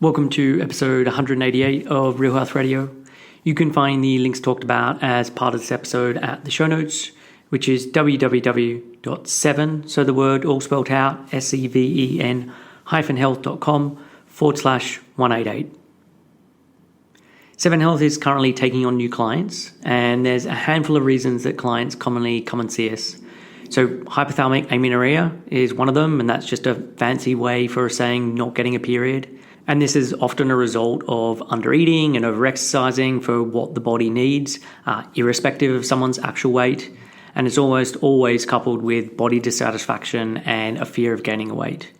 Welcome to episode 188 of Real Health Radio. You can find the links talked about as part of this episode at the show notes, which is www.7, so the word all spelled out, SEVEN health.com/188. 7 Health is currently taking on new clients, and there's a handful of reasons that clients commonly come and see us. So hypothalamic amenorrhea is one of them, and that's just a fancy way for saying not getting a period. And this is often a result of undereating and overexercising for what the body needs, irrespective of someone's actual weight. And it's almost always coupled with body dissatisfaction and a fear of gaining weight.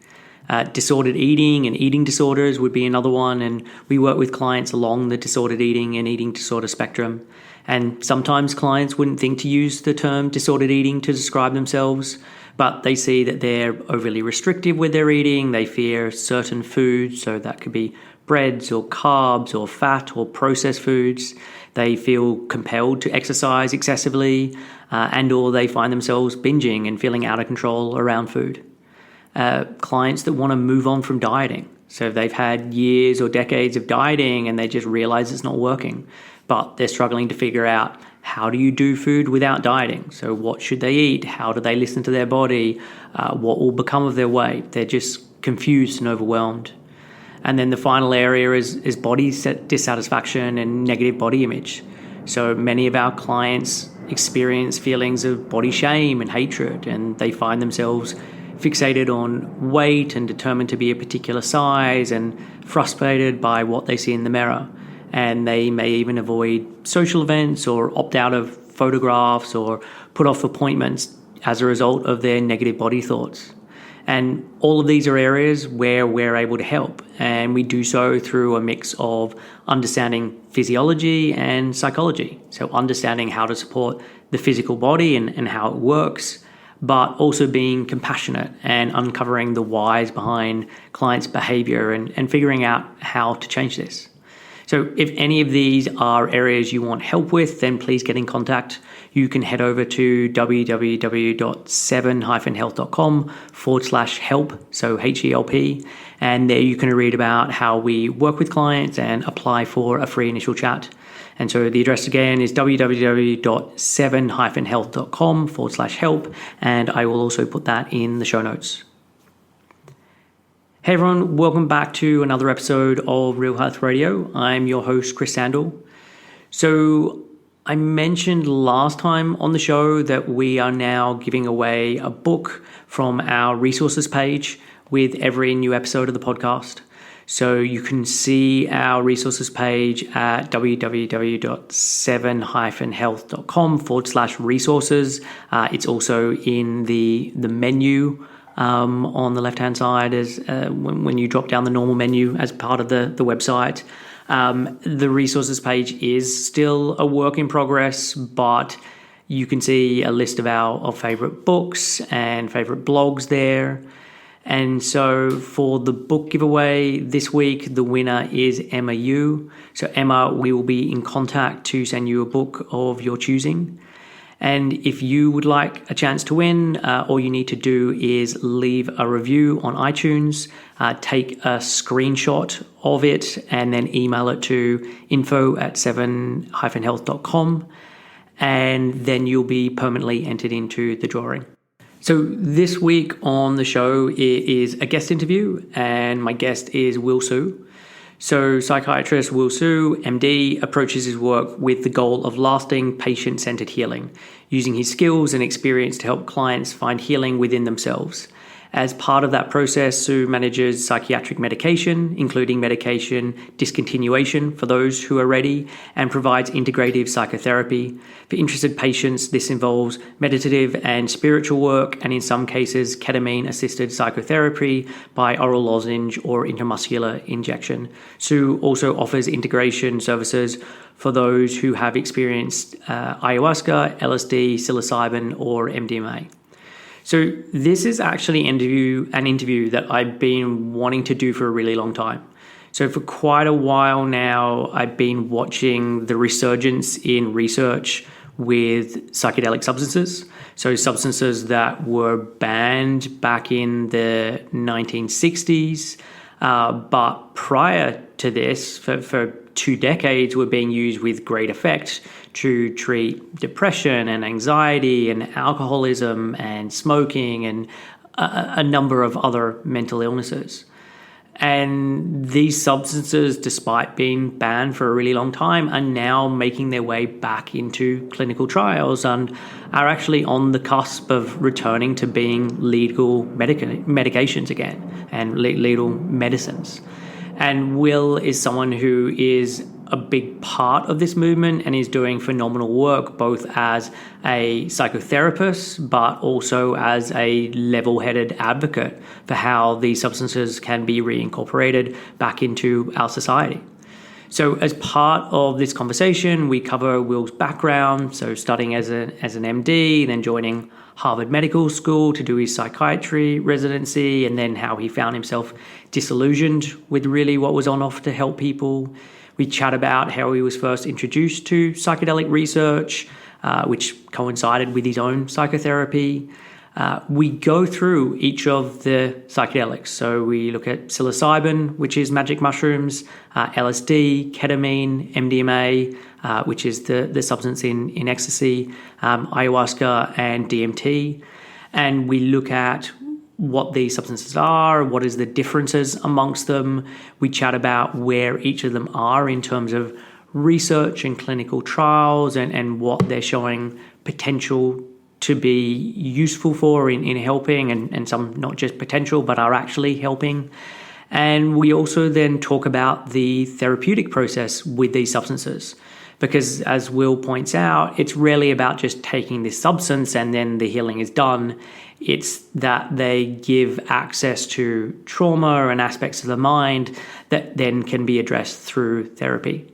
Disordered eating and eating disorders would be another one, and we work with clients along the disordered eating and eating disorder spectrum. And sometimes clients wouldn't think to use the term disordered eating to describe themselves, but they see that they're overly restrictive with their eating. They fear certain foods, so that could be breads or carbs or fat or processed foods. They feel compelled to exercise excessively, and or they find themselves binging and feeling out of control around food. Clients that want to move on from dieting. So they've had years or decades of dieting and they just realize it's not working, but they're struggling to figure out, how do you do food without dieting? So what should they eat? How do they listen to their body? What will become of their weight? They're just confused and overwhelmed. And then the final area is body dissatisfaction and negative body image. So many of our clients experience feelings of body shame and hatred, and they find themselves fixated on weight and determined to be a particular size and frustrated by what they see in the mirror. And they may even avoid social events or opt out of photographs or put off appointments as a result of their negative body thoughts. And all of these are areas where we're able to help. And we do so through a mix of understanding physiology and psychology. So understanding how to support the physical body and how it works, but also being compassionate and uncovering the whys behind clients' behavior and figuring out how to change this. So if any of these are areas you want help with, then please get in contact. You can head over to www.7-health.com/help, so HELP, and there you can read about how we work with clients and apply for a free initial chat. And so the address again is www.7-health.com/help, and I will also put that in the show notes. Hey everyone, welcome back to another episode of Real Health Radio. I'm your host, Chris Sandel. So I mentioned last time on the show that we are now giving away a book from our resources page with every new episode of the podcast. So you can see our resources page at www.7-health.com/resources. It's also in the menu on the left-hand side as when you drop down the normal menu as part of the website. The resources page is still a work in progress, but you can see a list of our favorite books and favorite blogs there. And so for the book giveaway this week, the winner is Emma Yu. So Emma, we will be in contact to send you a book of your choosing. And if you would like a chance to win, all you need to do is leave a review on iTunes, take a screenshot of it, and then email it to info@7-health.com, and then you'll be permanently entered into the drawing. So this week on the show is a guest interview, and my guest is Will Siu. So Psychiatrist Will Siu, MD, approaches his work with the goal of lasting patient-centered healing, using his skills and experience to help clients find healing within themselves. As part of that process, Siu manages psychiatric medication, including medication discontinuation for those who are ready, and provides integrative psychotherapy. For interested patients, this involves meditative and spiritual work, and in some cases, ketamine-assisted psychotherapy by oral lozenge or intramuscular injection. Siu also offers integration services for those who have experienced ayahuasca, LSD, psilocybin, or MDMA. So this is actually an interview that I've been wanting to do for a really long time. So for quite a while now, I've been watching the resurgence in research with psychedelic substances. So substances that were banned back in the 1960s But prior to this, for 2 decades, were being used with great effect to treat depression and anxiety and alcoholism and smoking and a number of other mental illnesses. And these substances, despite being banned for a really long time, are now making their way back into clinical trials and are actually on the cusp of returning to being legal medications again and legal medicines. And Will is someone who is a big part of this movement and is doing phenomenal work both as a psychotherapist but also as a level-headed advocate for how these substances can be reincorporated back into our society. So as part of this conversation, we cover Will's background, so studying as an MD, then joining Harvard Medical School to do his psychiatry residency, and then how he found himself disillusioned with really what was on offer to help people. We chat about how he was first introduced to psychedelic research, which coincided with his own psychotherapy. We go through each of the psychedelics. So we look at psilocybin, which is magic mushrooms, LSD, ketamine, MDMA, which is the substance in ecstasy, ayahuasca, and DMT. And we look at what these substances are, what is the differences amongst them. We chat about where each of them are in terms of research and clinical trials and what they're showing potential to be useful for in helping, and some not just potential but are actually helping. And we also then talk about the therapeutic process with these substances, because as Will points out, it's rarely about just taking this substance and then the healing is done. It's that they give access to trauma and aspects of the mind that then can be addressed through therapy.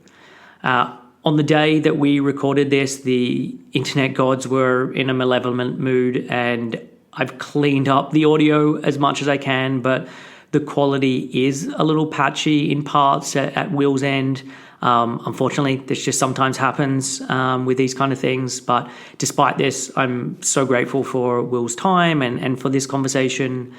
On the day that we recorded this, the internet gods were in a malevolent mood, and I've cleaned up the audio as much as I can, but the quality is a little patchy in parts at Will's end. Unfortunately, this just sometimes happens with these kind of things. But despite this, I'm so grateful for Will's time and for this conversation.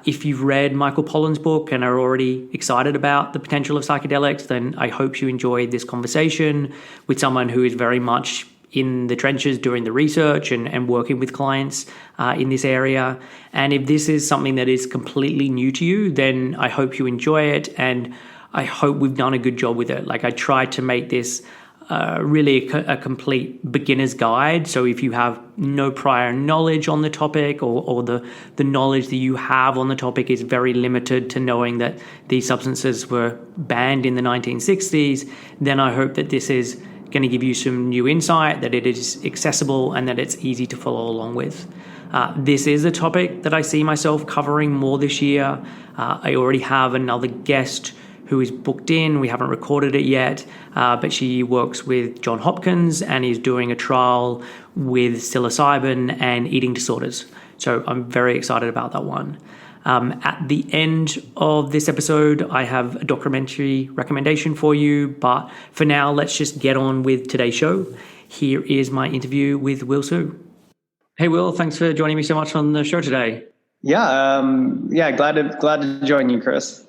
If you've read Michael Pollan's book and are already excited about the potential of psychedelics, then I hope you enjoyed this conversation with someone who is very much in the trenches doing the research and working with clients in this area. And if this is something that is completely new to you, then I hope you enjoy it, and I hope we've done a good job with it. Like, I tried to make this really a complete beginner's guide. So if you have no prior knowledge on the topic, or the knowledge that you have on the topic is very limited to knowing that these substances were banned in the 1960s, then I hope that this is going to give you some new insight, that it is accessible and that it's easy to follow along with. This is a topic that I see myself covering more this year. I already have another guest who is booked in. We haven't recorded it yet, but she works with Johns Hopkins and is doing a trial with psilocybin and eating disorders. So I'm very excited about that one. At the end of this episode, I have a documentary recommendation for you, but for now, let's just get on with today's show. Here is my interview with Will Siu. Hey, Will, thanks for joining me so much on the show today. Yeah, glad to join you, Chris.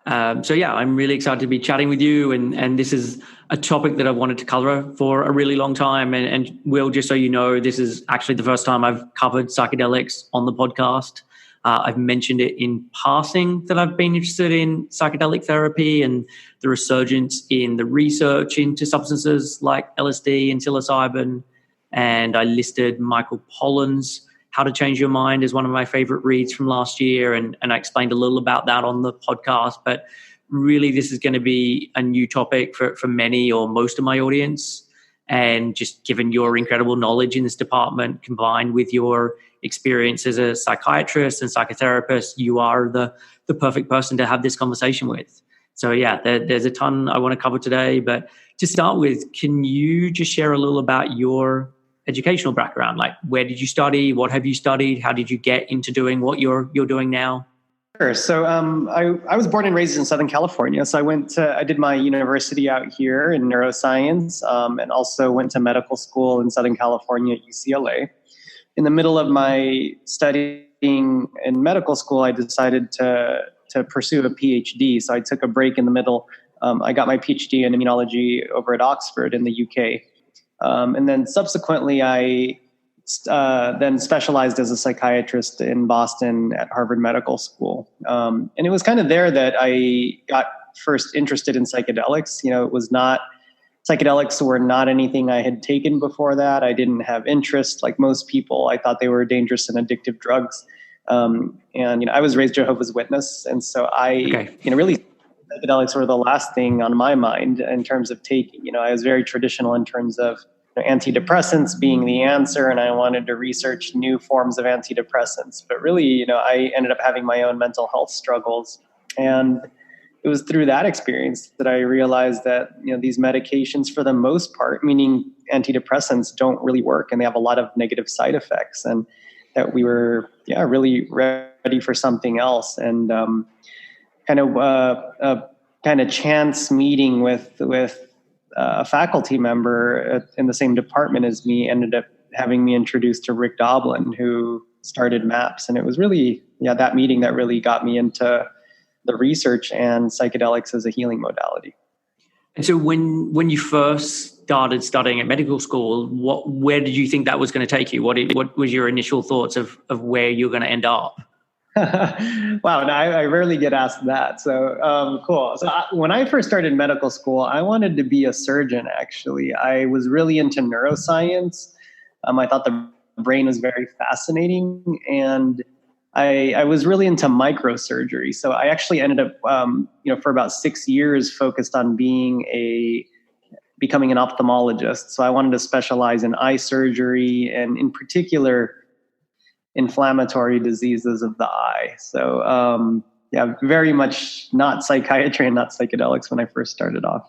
I'm really excited to be chatting with you, and this is a topic that I've wanted to cover for a really long time. And Will, just so you know, this is actually the first time I've covered psychedelics on the podcast. I've mentioned it in passing that I've been interested in psychedelic therapy and the resurgence in the research into substances like LSD and psilocybin. And I listed Michael Pollan's How to Change Your Mind as one of my favorite reads from last year. And I explained a little about that on the podcast. But really, this is going to be a new topic for many or most of my audience. And just given your incredible knowledge in this department, combined with your experience as a psychiatrist and psychotherapist, you are the perfect person to have this conversation with. So there's a ton I want to cover today. But to start with, can you just share a little about your educational background? Like, where did you study? What have you studied? How did you get into doing what you're doing now? Sure. So I was born and raised in Southern California. So I did my university out here in neuroscience, and also went to medical school in Southern California at UCLA. In the middle of my studying in medical school, I decided to to pursue a PhD. So I took a break in the middle. I got my PhD in immunology over at Oxford in the UK. And then subsequently, I then specialized as a psychiatrist in Boston at Harvard Medical School. And it was kind of there that I got first interested in psychedelics. Psychedelics were not anything I had taken before that. I didn't have interest like most people. I thought they were dangerous and addictive drugs. And I was raised Jehovah's Witness. And so really psychedelics were the last thing on my mind in terms of taking. I was very traditional in terms of antidepressants being the answer, and I wanted to research new forms of antidepressants. But really, I ended up having my own mental health struggles. And it was through that experience that I realized that, these medications, for the most part, meaning antidepressants, don't really work, and they have a lot of negative side effects, and that we were, really ready for something else. And kind of chance meeting with a faculty member in the same department as me ended up having me introduced to Rick Doblin, who started MAPS. And it was really, that meeting that really got me into the research and psychedelics as a healing modality. And so when you first started studying at medical school, where did you think that was going to take you? What was your initial thoughts of where you're going to end up? Wow, I rarely get asked that. So cool. So when I first started medical school, I wanted to be a surgeon, actually. I was really into neuroscience. I thought the brain was very fascinating, and I was really into microsurgery. So I actually ended up, for about 6 years focused on becoming an ophthalmologist. So I wanted to specialize in eye surgery, and in particular, inflammatory diseases of the eye. So, very much not psychiatry and not psychedelics when I first started off.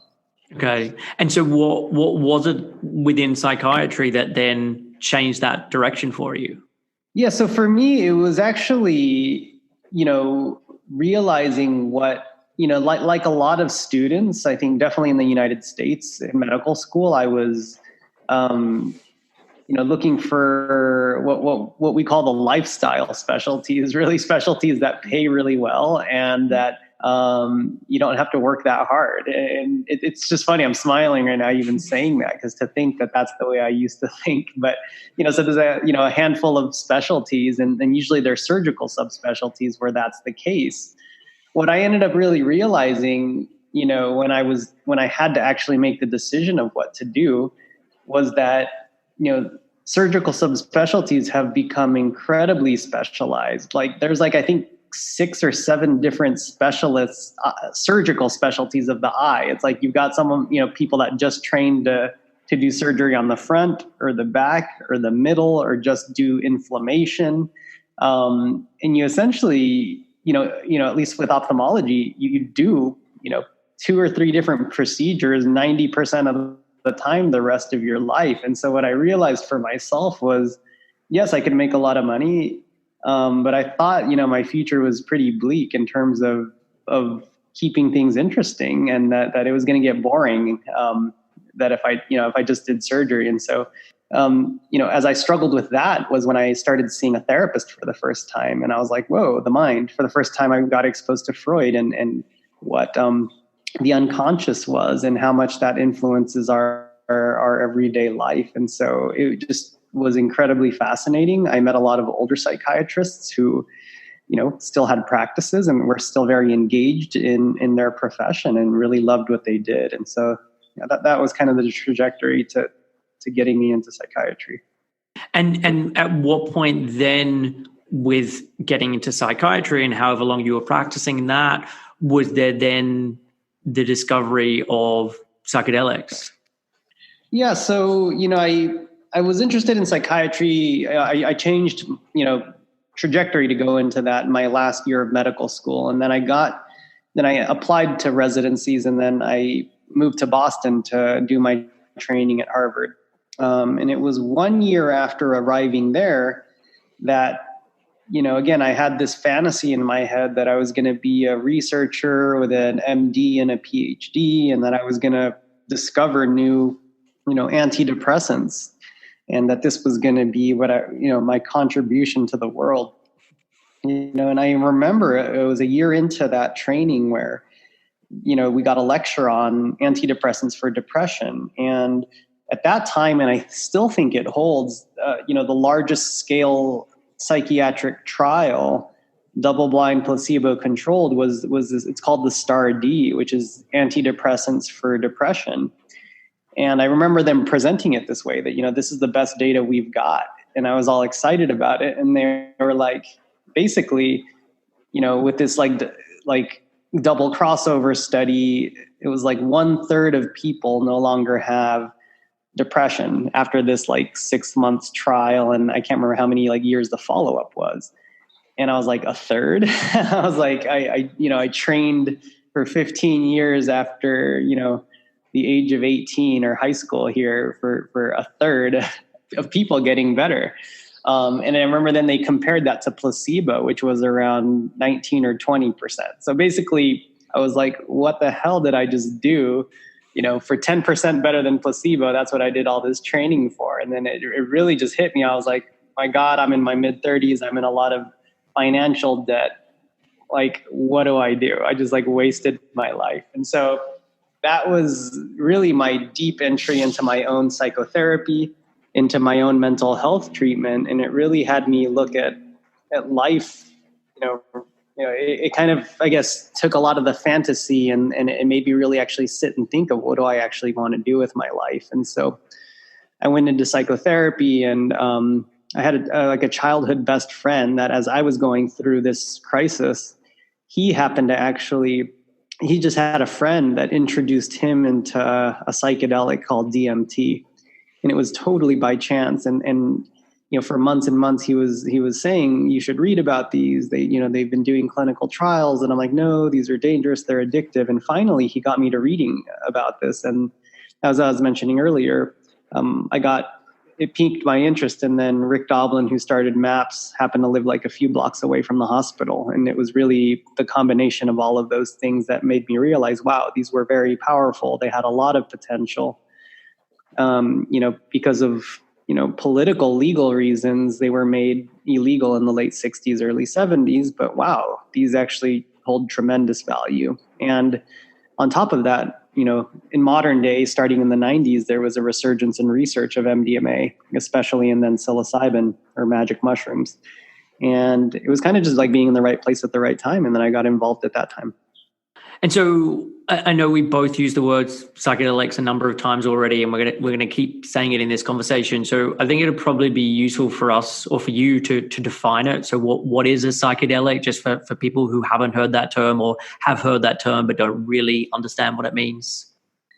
Okay. And so what was it within psychiatry that then changed that direction for you? Yeah. So for me, it was actually, realizing what, like a lot of students, I think definitely in the United States in medical school, I was, looking for what we call the lifestyle specialties, really specialties that pay really well and that you don't have to work that hard. And it's just funny. I'm smiling right now, even saying that, because to think that that's the way I used to think. But, so there's a handful of specialties, and usually they're surgical subspecialties where that's the case. What I ended up really realizing, when I had to actually make the decision of what to do, was that, surgical subspecialties have become incredibly specialized. Like there's I think 6 or 7 different specialists, surgical specialties of the eye. It's like you've got people that just trained to do surgery on the front or the back or the middle, or just do inflammation. And you essentially, at least with ophthalmology, you do, 2 or 3 different procedures 90% of the time the rest of your life. And so what I realized for myself was, yes, I could make a lot of money, but I thought, my future was pretty bleak in terms of keeping things interesting, and that it was going to get boring, that if I just did surgery. And so, as I struggled with that was when I started seeing a therapist for the first time. And I was like, whoa, the mind. For the first time, I got exposed to Freud and what the unconscious was, and how much that influences our everyday life. And so it just was incredibly fascinating. I met a lot of older psychiatrists who, still had practices and were still very engaged in their profession and really loved what they did. And so that was kind of the trajectory to getting me into psychiatry. And at what point then, with getting into psychiatry and however long you were practicing that, was there then the discovery of psychedelics? Yeah. So, I was interested in psychiatry. I changed, trajectory to go into that in my last year of medical school. And then I applied to residencies, and then I moved to Boston to do my training at Harvard. And it was 1 year after arriving there that, again, I had this fantasy in my head that I was going to be a researcher with an MD and a PhD, and that I was going to discover new, antidepressants, and that this was going to be what my contribution to the world. And I remember it was a year into that training where, we got a lecture on antidepressants for depression. And at that time, and I still think it holds, the largest scale psychiatric trial, double-blind, placebo-controlled, was this, it's called the STAR-D, which is antidepressants for depression. And I remember them presenting it this way, that, this is the best data we've got. And I was all excited about it. And they were like, basically, with this like double crossover study, it was like 1/3 of people no longer have depression after this like 6 months trial. And I can't remember how many like years the follow-up was. And I was like, a third? I was like, I trained for 15 years after, the age of 18 or high school here for a third of people getting better. And I remember then they compared that to placebo, which was around 19 or 20%. So basically I was like, what the hell did I just do? For 10% better than placebo, that's what I did all this training for. And then it really just hit me. I was like, my God, I'm in my mid-30s. I'm in a lot of financial debt. Like, what do? I just like wasted my life. And so that was really my deep entry into my own psychotherapy, into my own mental health treatment. And it really had me look at life. It kind of, I guess, took a lot of the fantasy and it made me really actually sit and think of what do I actually want to do with my life. And so I went into psychotherapy, and I had a childhood best friend that, as I was going through this crisis, he happened to he just had a friend that introduced him into a psychedelic called DMT. And it was totally by chance. And for months and months, he was saying, you should read about these. They've been doing clinical trials. And I'm like, no, these are dangerous. They're addictive. And finally, he got me to reading about this. And as I was mentioning earlier, it piqued my interest. And then Rick Doblin, who started MAPS, happened to live like a few blocks away from the hospital. And it was really the combination of all of those things that made me realize, wow, these were very powerful. They had a lot of potential. Because of, political, legal reasons, they were made illegal in the late 60s, early 70s. But wow, these actually hold tremendous value. And on top of that, in modern day, starting in the 90s, there was a resurgence in research of MDMA, especially, and then psilocybin, or magic mushrooms. And it was kind of just like being in the right place at the right time. And then I got involved at that time. And so I know we both used the words psychedelics a number of times already, and we're gonna keep saying it in this conversation. So I think it'd probably be useful for us or for you to define it. So what is a psychedelic, just for people who haven't heard that term or have heard that term but don't really understand what it means?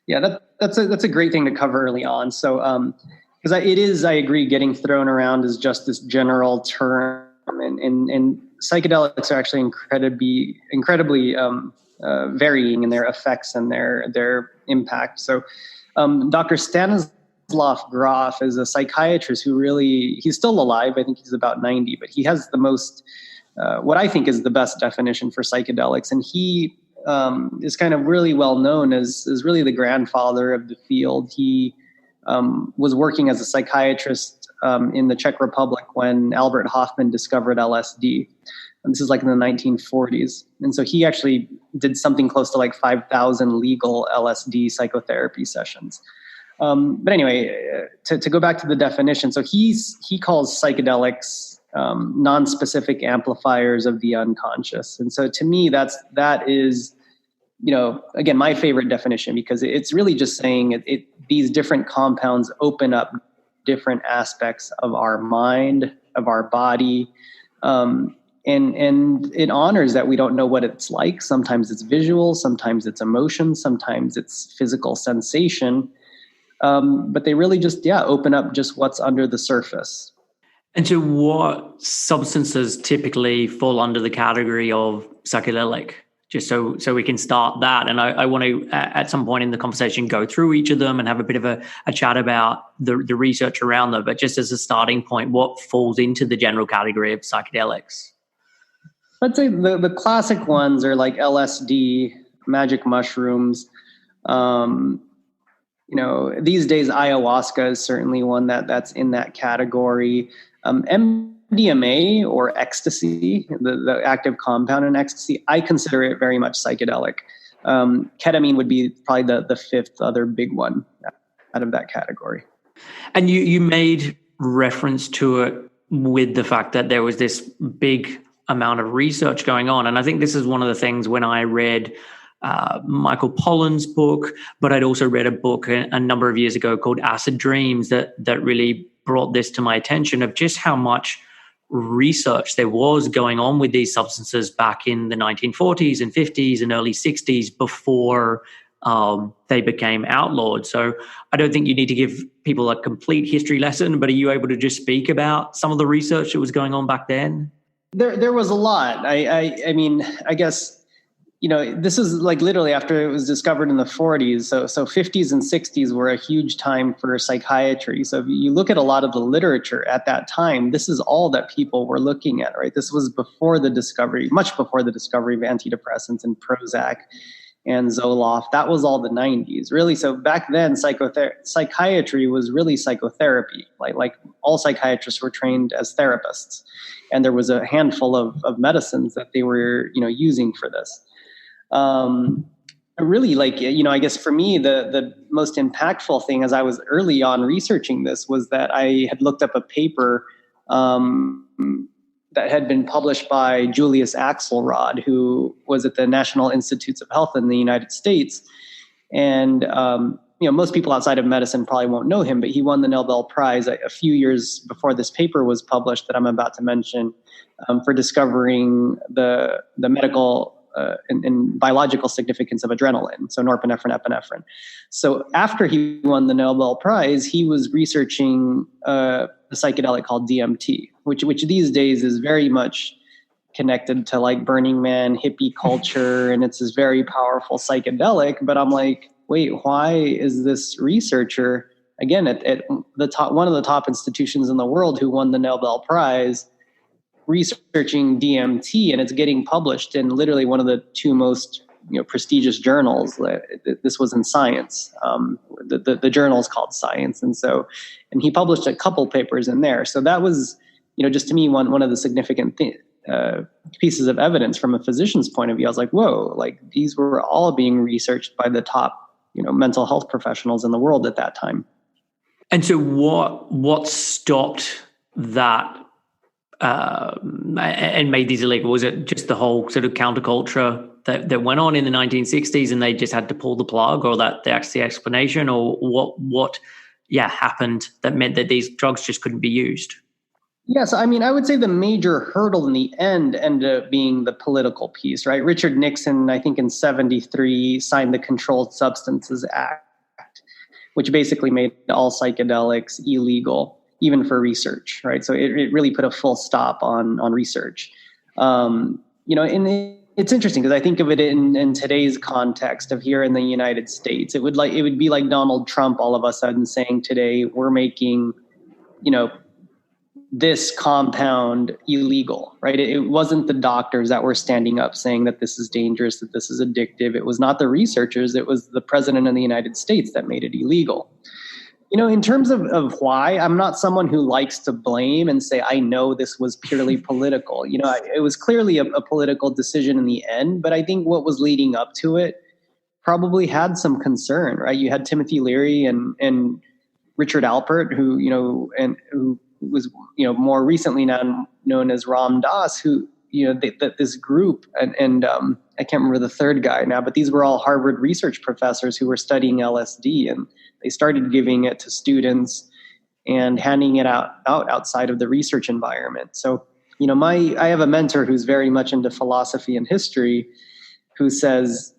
Yeah, that's a great thing to cover early on. So because it is, I agree, getting thrown around as just this general term, and psychedelics are actually incredibly varying in their effects and their impact. So Dr. Stanislav Grof is a psychiatrist who he's still alive. I think he's about 90, but he has the most, what I think is the best definition for psychedelics. And he is kind of really well known as really the grandfather of the field. He was working as a psychiatrist in the Czech Republic when Albert Hofmann discovered LSD. And this is like in the 1940s. And so he actually did something close to like 5,000 legal LSD psychotherapy sessions. But anyway, to go back to the definition, so he calls psychedelics non-specific amplifiers of the unconscious. And so to me, that is, again, my favorite definition, because it's really just saying these different compounds open up different aspects of our mind, of our body, and it honors that we don't know what it's like. Sometimes it's visual, sometimes it's emotion, sometimes it's physical sensation. But they really just, open up just what's under the surface. And so what substances typically fall under the category of psychedelic? Just so we can start that. And I want to, at some point in the conversation, go through each of them and have a bit of a chat about the research around them. But just as a starting point, what falls into the general category of psychedelics? I'd say the classic ones are like LSD, magic mushrooms. These days ayahuasca is certainly one that's in that category. MDMA MDMA or ecstasy, the active compound in ecstasy, I consider it very much psychedelic. Ketamine would be probably the fifth other big one out of that category. And you made reference to it with the fact that there was this big amount of research going on. And I think this is one of the things when I read Michael Pollan's book, but I'd also read a book a number of years ago called Acid Dreams that really brought this to my attention of just how much research there was going on with these substances back in the 1940s and 50s and early 60s before they became outlawed. So I don't think you need to give people a complete history lesson, but are you able to just speak about some of the research that was going on back then? There was a lot. I mean, I guess, this is like literally after it was discovered in the 40s. So 50s and 60s were a huge time for psychiatry. So if you look at a lot of the literature at that time, this is all that people were looking at, right? This was before the discovery, much before the discovery of antidepressants and Prozac and Zoloft. That was all the 90s, really. So back then, psychiatry was really psychotherapy. Like all psychiatrists were trained as therapists, and there was a handful of medicines that they were, using for this. Really, I guess for me, the most impactful thing as I was early on researching this was that I had looked up a paper that had been published by Julius Axelrod, who was at the National Institutes of Health in the United States. And, most people outside of medicine probably won't know him, but he won the Nobel Prize a few years before this paper was published that I'm about to mention for discovering the medical and biological significance of adrenaline, so norepinephrine, epinephrine. So after he won the Nobel Prize, he was researching a psychedelic called DMT, which these days is very much connected to like Burning Man, hippie culture, and it's this very powerful psychedelic. But I'm like, wait, why is this researcher, again, at the top, one of the top institutions in the world who won the Nobel Prize, researching DMT, and it's getting published in literally one of the two most prestigious journals. This was in Science. The journal is called Science, and he published a couple papers in there. So that was just to me one of the significant pieces of evidence from a physician's point of view. I was like, whoa, like these were all being researched by the top mental health professionals in the world at that time. And so what stopped that and made these illegal? Was it just the whole sort of counterculture that went on in the 1960s and they just had to pull the plug, or that's the explanation, or what happened that meant that these drugs just couldn't be used? Yes, I mean, I would say the major hurdle in the end ended up being the political piece, right? Richard Nixon, I think in 1973, signed the Controlled Substances Act, which basically made all psychedelics illegal, even for research, right? So it really put a full stop on research. And it's interesting because I think of it in today's context of here in the United States. It would be like Donald Trump all of a sudden saying today we're making, this compound illegal, right? It wasn't the doctors that were standing up saying that this is dangerous, that this is addictive. It was not the researchers. It was the president of the United States that made it illegal. In terms of why, I'm not someone who likes to blame and say, I know this was purely political. It was clearly a political decision in the end, but I think what was leading up to it probably had some concern, right? You had Timothy Leary and Richard Alpert, who was, more recently now known as Ram Dass, who, this group, and I can't remember the third guy now, but these were all Harvard research professors who were studying LSD, and they started giving it to students and handing it out outside of the research environment. So, I have a mentor who's very much into philosophy and history, who says,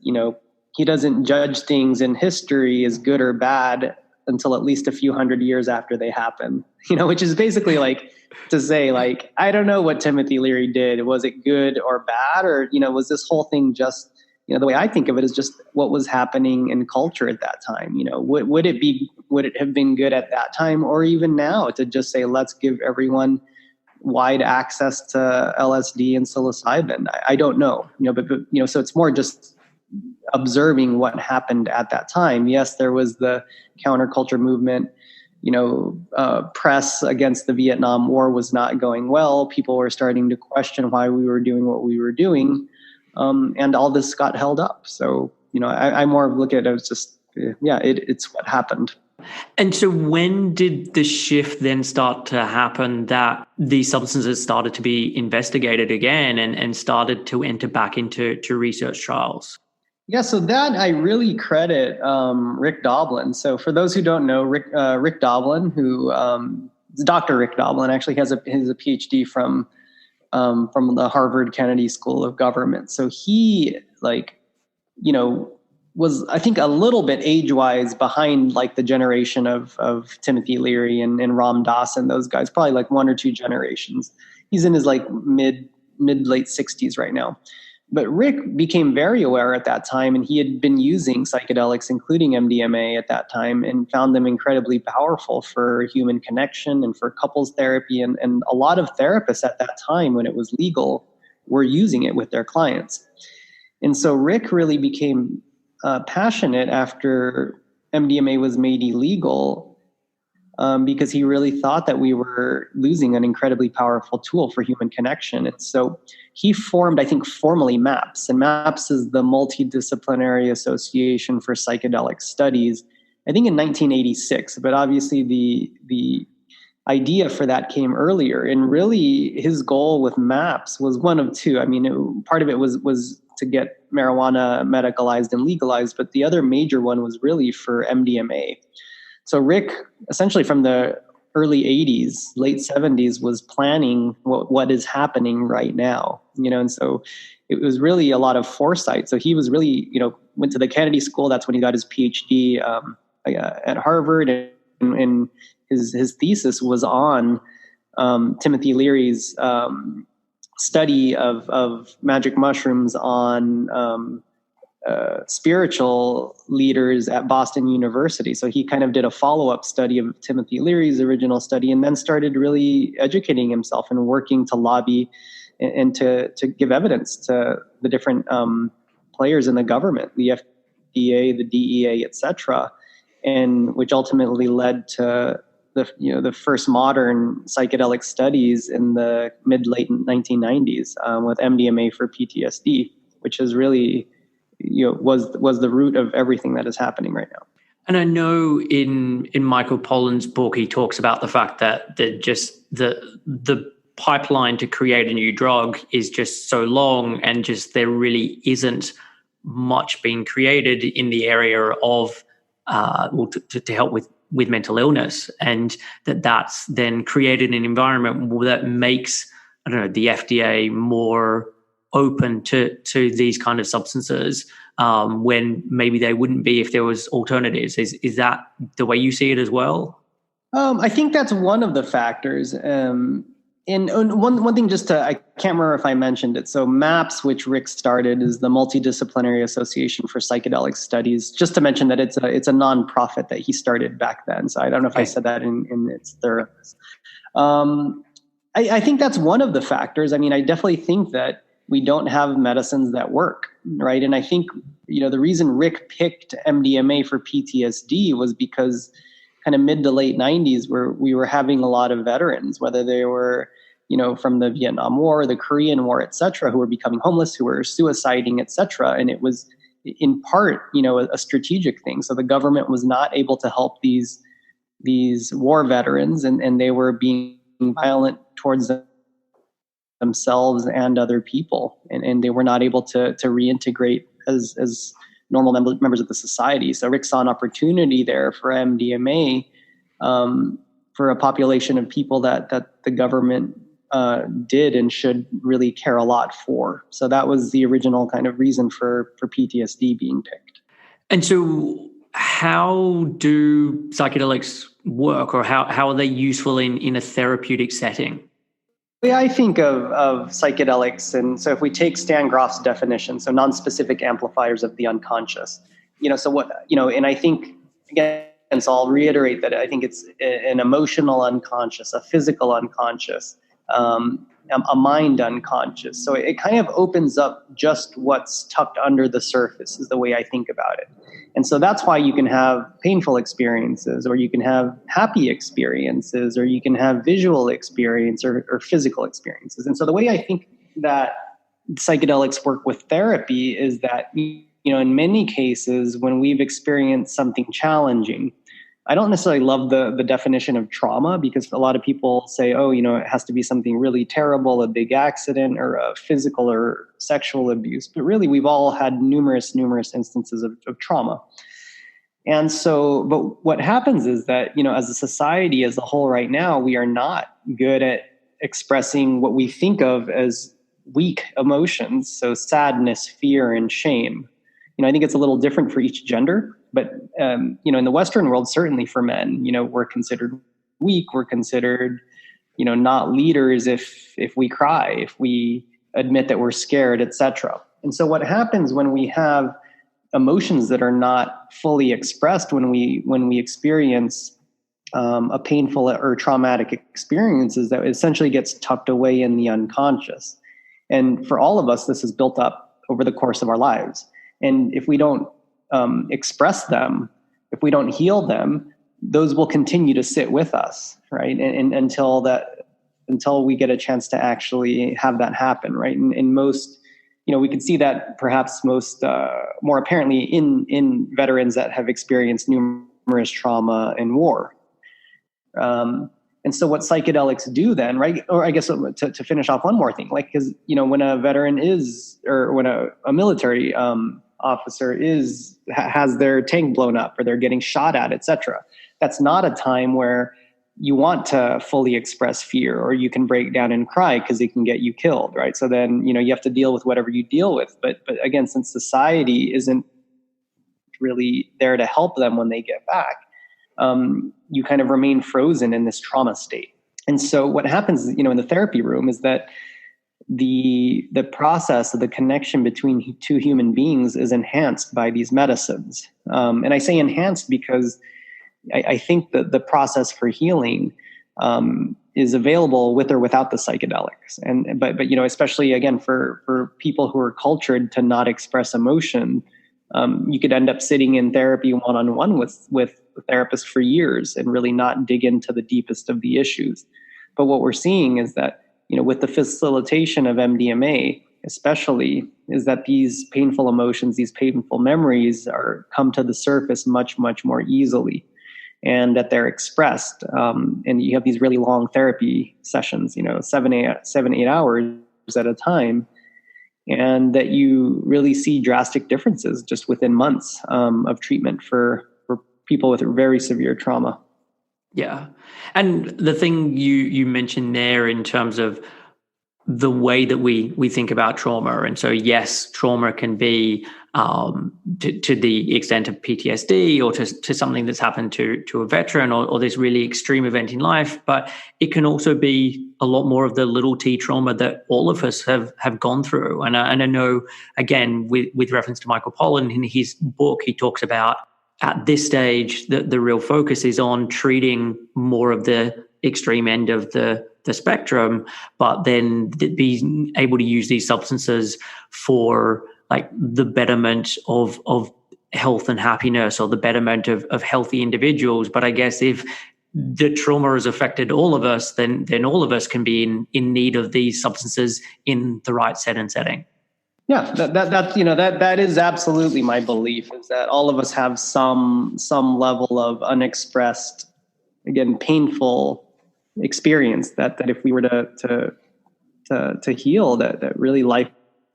he doesn't judge things in history as good or bad until at least a few hundred years after they happen, which is basically like to say, like, I don't know what Timothy Leary did. Was it good or bad? Or, was this whole thing just, the way I think of it is just what was happening in culture at that time. Would it have been good at that time or even now to just say, let's give everyone wide access to LSD and psilocybin? I don't know, but so it's more just observing what happened at that time. Yes, there was the counterculture movement press against the Vietnam War was not going well. People were starting to question why we were doing what we were doing. And all this got held up. So, I more look at it as just, it's what happened. And so when did the shift then start to happen that these substances started to be investigated again and started to enter back into research trials? Yeah, so that I really credit Rick Doblin. So for those who don't know, Rick Doblin, who Dr. Rick Doblin, actually has a PhD from the Harvard Kennedy School of Government. So he was, I think, a little bit age-wise behind like the generation of Timothy Leary and Ram Dass and those guys, probably like one or two generations. He's in his like mid late 60s right now. But Rick became very aware at that time, and he had been using psychedelics, including MDMA at that time, and found them incredibly powerful for human connection and for couples therapy. And a lot of therapists at that time, when it was legal, were using it with their clients. And so Rick really became passionate after MDMA was made illegal, because he really thought that we were losing an incredibly powerful tool for human connection. And so he formed, I think, formally MAPS. And MAPS is the Multidisciplinary Association for Psychedelic Studies, I think in 1986. But obviously the idea for that came earlier. And really his goal with MAPS was one of two. I mean, part of it was to get marijuana medicalized and legalized, but the other major one was really for MDMA. So Rick, essentially from the early 80s, late 70s, was planning what is happening right now, and so it was really a lot of foresight. So he was really, went to the Kennedy School. That's when he got his PhD at Harvard, and his thesis was on Timothy Leary's study of magic mushrooms on spiritual leaders at Boston University. So he kind of did a follow-up study of Timothy Leary's original study, and then started really educating himself and working to lobby and to give evidence to the different players in the government, the FDA, the DEA, etc., and which ultimately led to the first modern psychedelic studies in the mid-late 1990s with MDMA for PTSD, which is really was the root of everything that is happening right now. And I know in Michael Pollan's book, he talks about the fact that the pipeline to create a new drug is just so long, and just there really isn't much being created in the area of to help with mental illness, and that's then created an environment that makes, I don't know, the FDA more open to these kind of substances when maybe they wouldn't be if there was alternatives. Is that the way you see it as well? I think that's one of the factors. And one thing, I can't remember if I mentioned it. So MAPS, which Rick started, is the Multidisciplinary Association for Psychedelic Studies. Just to mention that it's a nonprofit that he started back then. So I don't know if I said that in its thoroughness. I think that's one of the factors. I mean, I definitely think that we don't have medicines that work, right? And I think, the reason Rick picked MDMA for PTSD was because kind of mid to late 90s, where we were having a lot of veterans, whether they were, from the Vietnam War, the Korean War, et cetera, who were becoming homeless, who were suiciding, et cetera. And it was in part, a strategic thing. So the government was not able to help these war veterans, and they were being violent towards themselves and other people, and they were not able to reintegrate as normal members of the society. So Rick saw an opportunity there for MDMA, for a population of people that the government did and should really care a lot for. So that was the original kind of reason for PTSD being picked. And so how do psychedelics work, or how are they useful in a therapeutic setting? The way I think of psychedelics, and so if we take Stan Grof's definition, so non-specific amplifiers of the unconscious, so what, and I think, again, so I'll reiterate that I think it's an emotional unconscious, a physical unconscious, a mind unconscious. So it kind of opens up just what's tucked under the surface is the way I think about it. And so that's why you can have painful experiences, or you can have happy experiences, or you can have visual experience or physical experiences. And so the way I think that psychedelics work with therapy is that, in many cases, when we've experienced something challenging, I don't necessarily love the definition of trauma, because a lot of people say, it has to be something really terrible, a big accident or a physical or sexual abuse. But really, we've all had numerous instances of trauma. And so, but what happens is that, as a society as a whole right now, we are not good at expressing what we think of as weak emotions. So sadness, fear, and shame. I think it's a little different for each gender. But, in the Western world, certainly for men, we're considered weak. We're considered, not leaders if we cry, if we admit that we're scared, etc. And so what happens when we have emotions that are not fully expressed, when we experience a painful or traumatic experience, is that it essentially gets tucked away in the unconscious. And for all of us, this is built up over the course of our lives. And if we don't express them, if we don't heal them, those will continue to sit with us, right? And until we get a chance to actually have that happen, right? And most, we can see that perhaps most more apparently in veterans that have experienced numerous trauma and war. And so what psychedelics do then, right? Or I guess to finish off one more thing, like, because, when a veteran or when a military officer has their tank blown up, or they're getting shot at, etc., that's not a time where you want to fully express fear, or you can break down and cry because it can get you killed, right? So then, you have to deal with whatever you deal with. But again, since society isn't really there to help them when they get back, you kind of remain frozen in this trauma state. And so what happens, in the therapy room is that the process of the connection between two human beings is enhanced by these medicines. And I say enhanced because I think that the process for healing is available with or without the psychedelics. But especially again for people who are cultured to not express emotion, you could end up sitting in therapy one-on-one with a therapist for years and really not dig into the deepest of the issues. But what we're seeing is that, with the facilitation of MDMA, especially, is that these painful emotions, these painful memories come to the surface much, much more easily, and that they're expressed. And you have these really long therapy sessions, 7-8 hours at a time, and that you really see drastic differences just within months of treatment for people with very severe trauma. Yeah. And the thing you mentioned there in terms of the way that we think about trauma. And so, yes, trauma can be to the extent of PTSD or to something that's happened to a veteran or this really extreme event in life. But it can also be a lot more of the little t trauma that all of us have gone through. And I know, again, with reference to Michael Pollan, in his book, he talks about at this stage, the real focus is on treating more of the extreme end of the spectrum, but then being able to use these substances for like the betterment of health and happiness, or the betterment of healthy individuals. But I guess if the trauma has affected all of us, then all of us can be in need of these substances in the right set and setting. Yeah, that is absolutely my belief, is that all of us have some level of unexpressed, again, painful experience that if we were to heal, that really life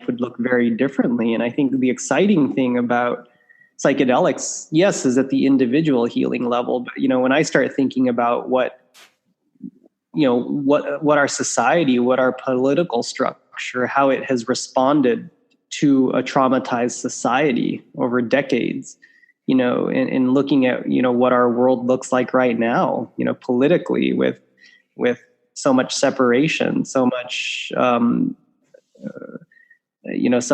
would look very differently. And I think the exciting thing about psychedelics, yes, is at the individual healing level. But when I start thinking about what our society, what our political structure, how it has responded to a traumatized society over decades, in looking at, what our world looks like right now, politically, with so much separation, so much, so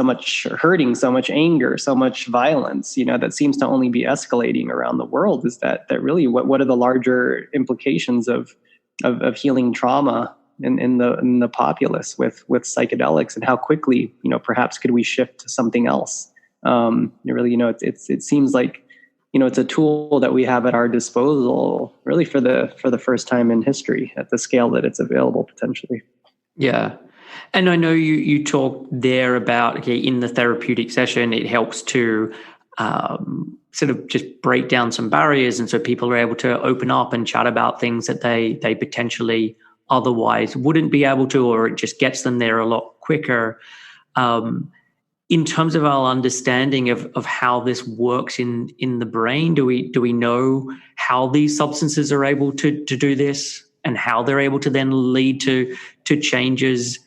much hurting, so much anger, so much violence, that seems to only be escalating around the world, is that really what are the larger implications of healing trauma in the populace with psychedelics, and how quickly, perhaps could we shift to something else? It seems like, it's a tool that we have at our disposal really for the first time in history at the scale that it's available potentially. Yeah. And I know you talk there about, okay, in the therapeutic session, it helps to sort of just break down some barriers. And so people are able to open up and chat about things that they potentially otherwise wouldn't be able to, or it just gets them there a lot quicker. In terms of our understanding of how this works in the brain, do we know how these substances are able to do this, and how they're able to then lead to changes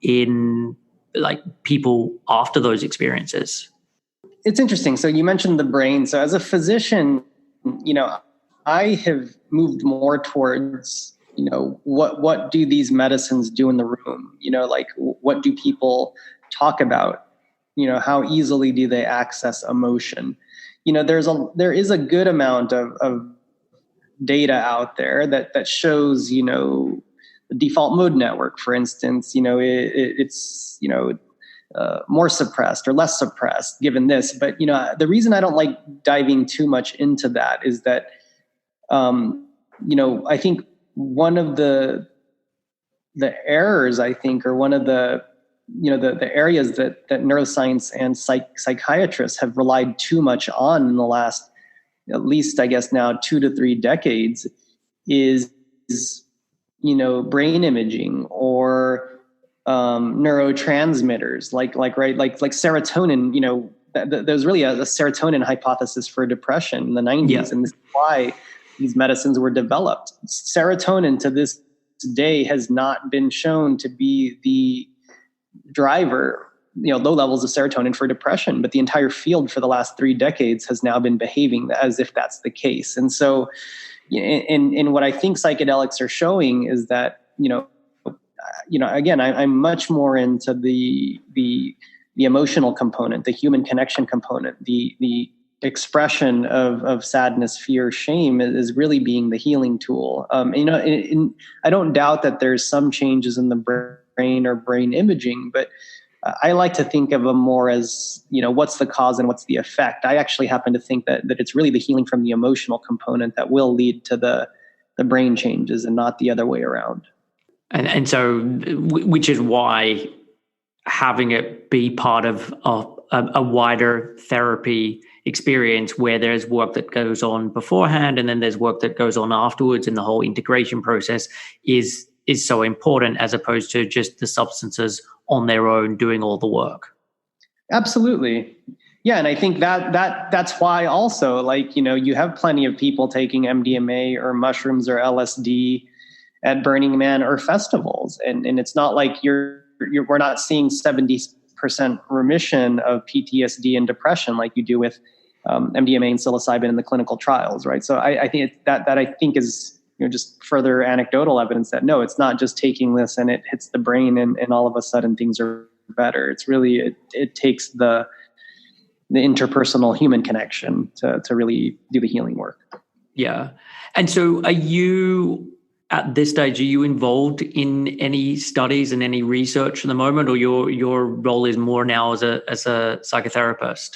in like people after those experiences? It's interesting. So you mentioned the brain. So as a physician, I have moved more towards, what do these medicines do in the room? Like what do people talk about? How easily do they access emotion? There is a good amount of data out there that shows, the default mode network, for instance, it's more suppressed or less suppressed given this. But, the reason I don't like diving too much into that is that, I think one of the errors, or one of the areas that neuroscience and psychiatrists have relied too much on in the last, at least, I guess now 2 to 3 decades is brain imaging or neurotransmitters like serotonin. There's really a serotonin hypothesis for depression in the 90s. Yeah. And this is why these medicines were developed. Serotonin to this day has not been shown to be the driver, low levels of serotonin for depression, but the entire field for the last 3 decades has now been behaving as if that's the case. And so in what I think psychedelics are showing is that, again, I'm much more into the emotional component, the human connection component, the expression of sadness, fear, shame is really being the healing tool. I don't doubt that there's some changes in the brain or brain imaging, but I like to think of them more as, what's the cause and what's the effect. I actually happen to think that it's really the healing from the emotional component that will lead to the brain changes and not the other way around. And so, which is why having it be part of a wider therapy experience where there's work that goes on beforehand and then there's work that goes on afterwards, and the whole integration process is so important, as opposed to just the substances on their own doing all the work. Absolutely. Yeah. And I think that's why also, you have plenty of people taking MDMA or mushrooms or LSD at Burning Man or festivals. And it's not like we're not seeing 70% remission of PTSD and depression like you do with MDMA and psilocybin in the clinical trials, right? So I think that I think is just further anecdotal evidence that no, it's not just taking this and it hits the brain and all of a sudden things are better. It's really it takes the interpersonal human connection to really do the healing work. Yeah. And so are you, at this stage, are you involved in any studies and any research at the moment, or your role is more now as a psychotherapist?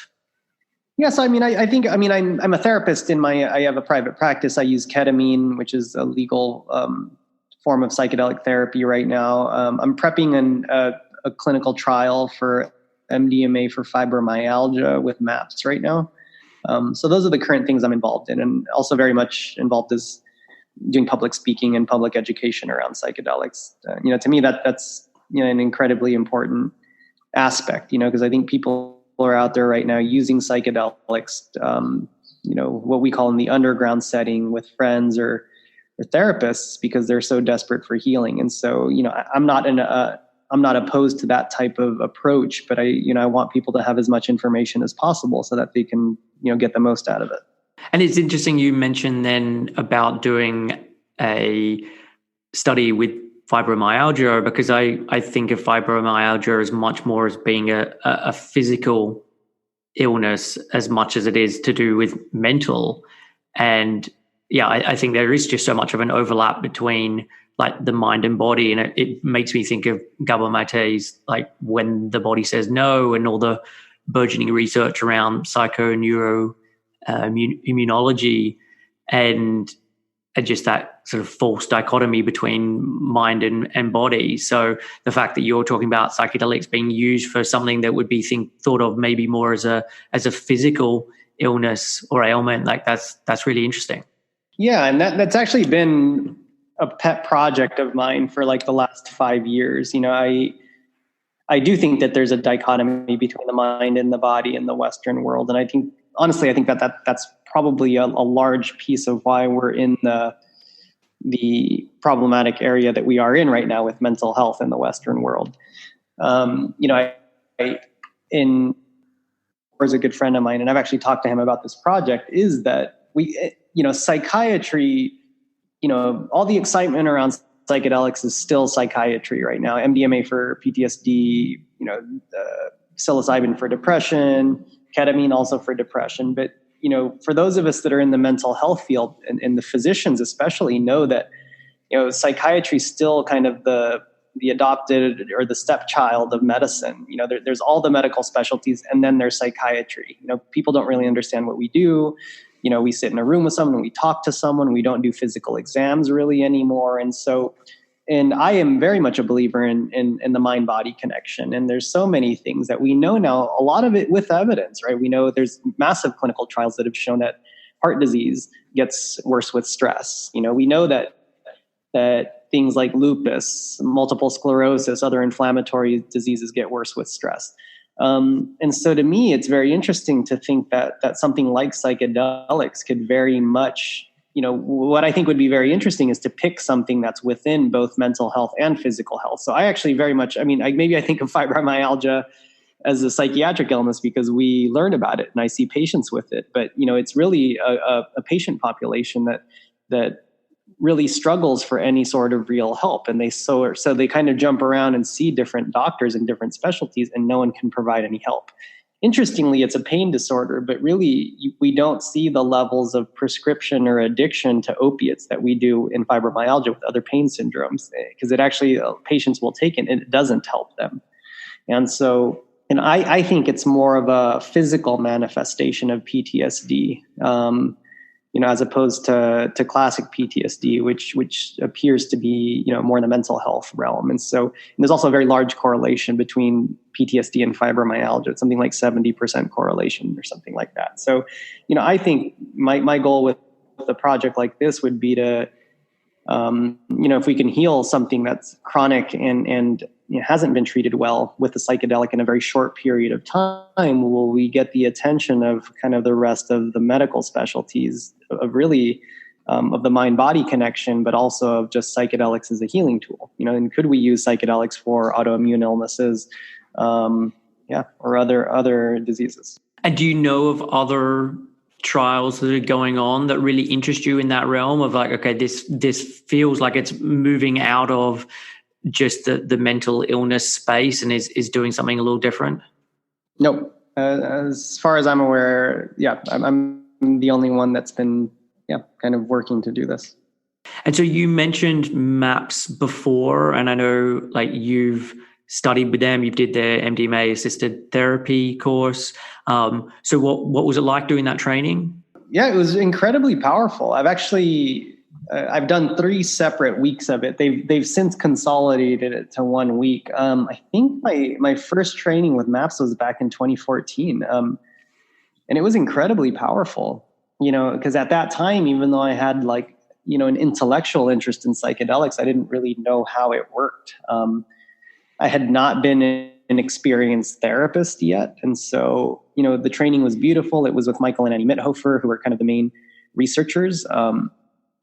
Yes, I think I'm a therapist I have a private practice. I use ketamine, which is a legal form of psychedelic therapy right now. I'm prepping a clinical trial for MDMA for fibromyalgia with MAPS right now. So those are the current things I'm involved in, and also very much involved is doing public speaking and public education around psychedelics. To me, that's an incredibly important aspect, because I think people are out there right now using psychedelics, what we call in the underground setting with friends or therapists, because they're so desperate for healing. And so, I'm not opposed to that type of approach, but I want people to have as much information as possible so that they can, get the most out of it. And it's interesting you mentioned then about doing a study with fibromyalgia, because I think of fibromyalgia as much more as being a physical illness as much as it is to do with mental. And yeah, I think there is just so much of an overlap between like the mind and body, and it makes me think of Gabor Mate's like When the Body Says No, and all the burgeoning research around psycho-neuro immunology, and just that sort of false dichotomy between mind and body. So the fact that you're talking about psychedelics being used for something that would be thought of maybe more as a physical illness or ailment, like that's really interesting. Yeah, and that's actually been a pet project of mine for like the last 5 years. I do think that there's a dichotomy between the mind and the body in the Western world, and I think honestly, I think that's probably a large piece of why we're in the problematic area that we are in right now with mental health in the Western world. Is a good friend of mine, and I've actually talked to him about this project, is that psychiatry, all the excitement around psychedelics is still psychiatry right now. MDMA for PTSD, psilocybin for depression, ketamine also for depression. But, for those of us that are in the mental health field, and the physicians especially, know that, psychiatry is still kind of the adopted or the stepchild of medicine. There's all the medical specialties, and then there's psychiatry. People don't really understand what we do. We sit in a room with someone, we talk to someone, we don't do physical exams really anymore. And I am very much a believer in the mind-body connection. And there's so many things that we know now, a lot of it with evidence, right? We know there's massive clinical trials that have shown that heart disease gets worse with stress. We know that things like lupus, multiple sclerosis, other inflammatory diseases get worse with stress. And so to me, it's very interesting to think that something like psychedelics could very much, what I think would be very interesting is to pick something that's within both mental health and physical health. So I actually very much, I think of fibromyalgia as a psychiatric illness because we learn about it and I see patients with it. But, it's really a patient population that really struggles for any sort of real help. And so they kind of jump around and see different doctors in different specialties and no one can provide any help. Interestingly, it's a pain disorder, but really we don't see the levels of prescription or addiction to opiates that we do in fibromyalgia with other pain syndromes, because it actually, patients will take it and it doesn't help them. And so, I think it's more of a physical manifestation of PTSD, as opposed to classic PTSD, which appears to be, more in the mental health realm. And so there's also a very large correlation between PTSD and fibromyalgia. It's something like 70% correlation or something like that. So, I think my goal with a project like this would be to, if we can heal something that's chronic and hasn't been treated well with the psychedelic in a very short period of time, will we get the attention of kind of the rest of the medical specialties of really of the mind-body connection, but also of just psychedelics as a healing tool? And could we use psychedelics for autoimmune illnesses, or other diseases? And do you know of other trials that are going on that really interest you in that realm of like, okay, this feels like it's moving out of just the mental illness space and is doing something a little different? Nope. As far as I'm aware, I'm the only one that's been kind of working to do this. And so you mentioned MAPS before, and I know like you've studied with them, you did their MDMA-assisted therapy course. So what was it like doing that training? Yeah, it was incredibly powerful. I've done 3 separate weeks of it. They've since consolidated it to 1 week. I think my first training with MAPS was back in 2014. And it was incredibly powerful, because at that time, even though I had an intellectual interest in psychedelics, I didn't really know how it worked. I had not been an experienced therapist yet. And so, the training was beautiful. It was with Michael and Annie Mithofer, who are kind of the main researchers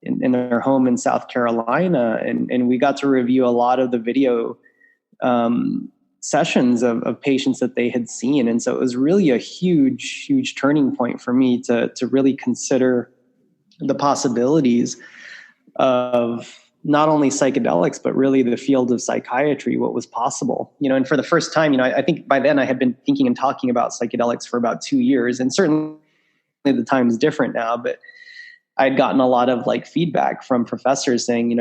in their home in South Carolina. And we got to review a lot of the video sessions of patients that they had seen. And so it was really a huge, huge turning point for me to really consider the possibilities of not only psychedelics, but really the field of psychiatry, what was possible. And for the first time, I think by then I had been thinking and talking about psychedelics for about 2 years. And certainly the time is different now, but I'd gotten a lot of like feedback from professors saying,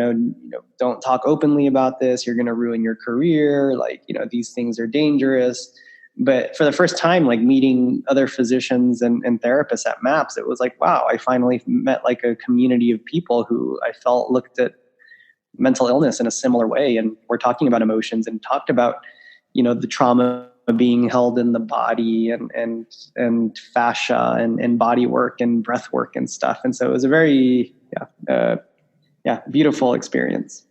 don't talk openly about this. You're going to ruin your career. Like, these things are dangerous. But for the first time, like meeting other physicians and therapists at MAPS, it was like, wow, I finally met like a community of people who I felt looked at mental illness in a similar way. And we're talking about emotions and talked about, the trauma being held in the body and fascia and body work and breath work and stuff. And so it was a very, beautiful experience.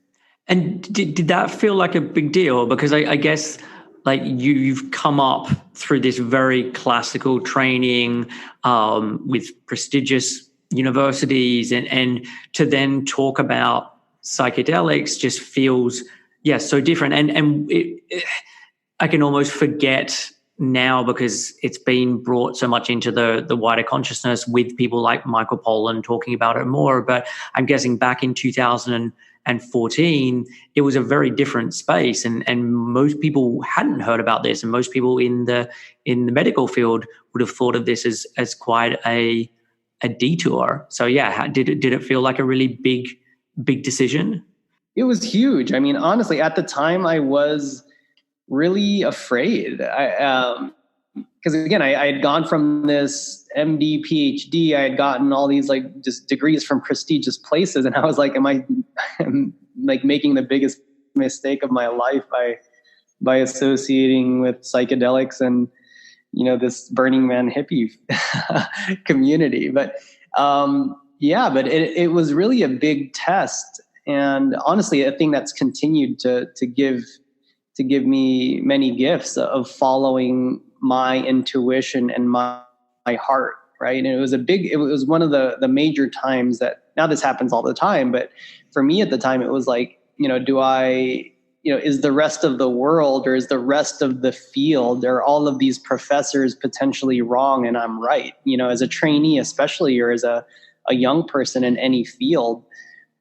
And did that feel like a big deal? Because I guess like you've come up through this very classical training with prestigious universities, and to then talk about psychedelics just feels so different. And I can almost forget now because it's been brought so much into the wider consciousness with people like Michael Pollan talking about it more. But I'm guessing back in 2014, it was a very different space, and most people hadn't heard about this, and most people in the medical field would have thought of this as quite a detour. So did it feel like a really big decision? It was huge. I mean, honestly, at the time I was really afraid. Because again, I had gone from this MD, PhD, I had gotten all these like just degrees from prestigious places. And I was like, am I like making the biggest mistake of my life by associating with psychedelics and, this Burning Man hippie community. But but it was really a big test. And honestly, a thing that's continued to give me many gifts of following my intuition and my heart, right? And it was one of the major times that, now this happens all the time, but for me at the time, it was like, is the rest of the world or is the rest of the field, are all of these professors potentially wrong and I'm right? As a trainee, especially, or as a young person in any field,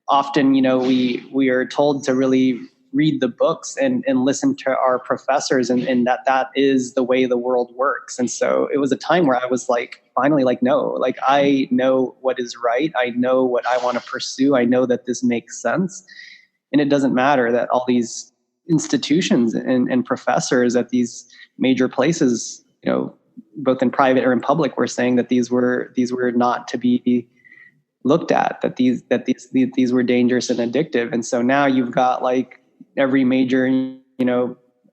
often, we are told to really read the books and listen to our professors and that is the way the world works. And so it was a time where I was like, finally, like, no, like I know what is right. I know what I want to pursue. I know that this makes sense. And it doesn't matter that all these institutions and professors at these major places, both in private or in public, were saying that these were not to be looked at, that these were dangerous and addictive. And so now you've got like every major,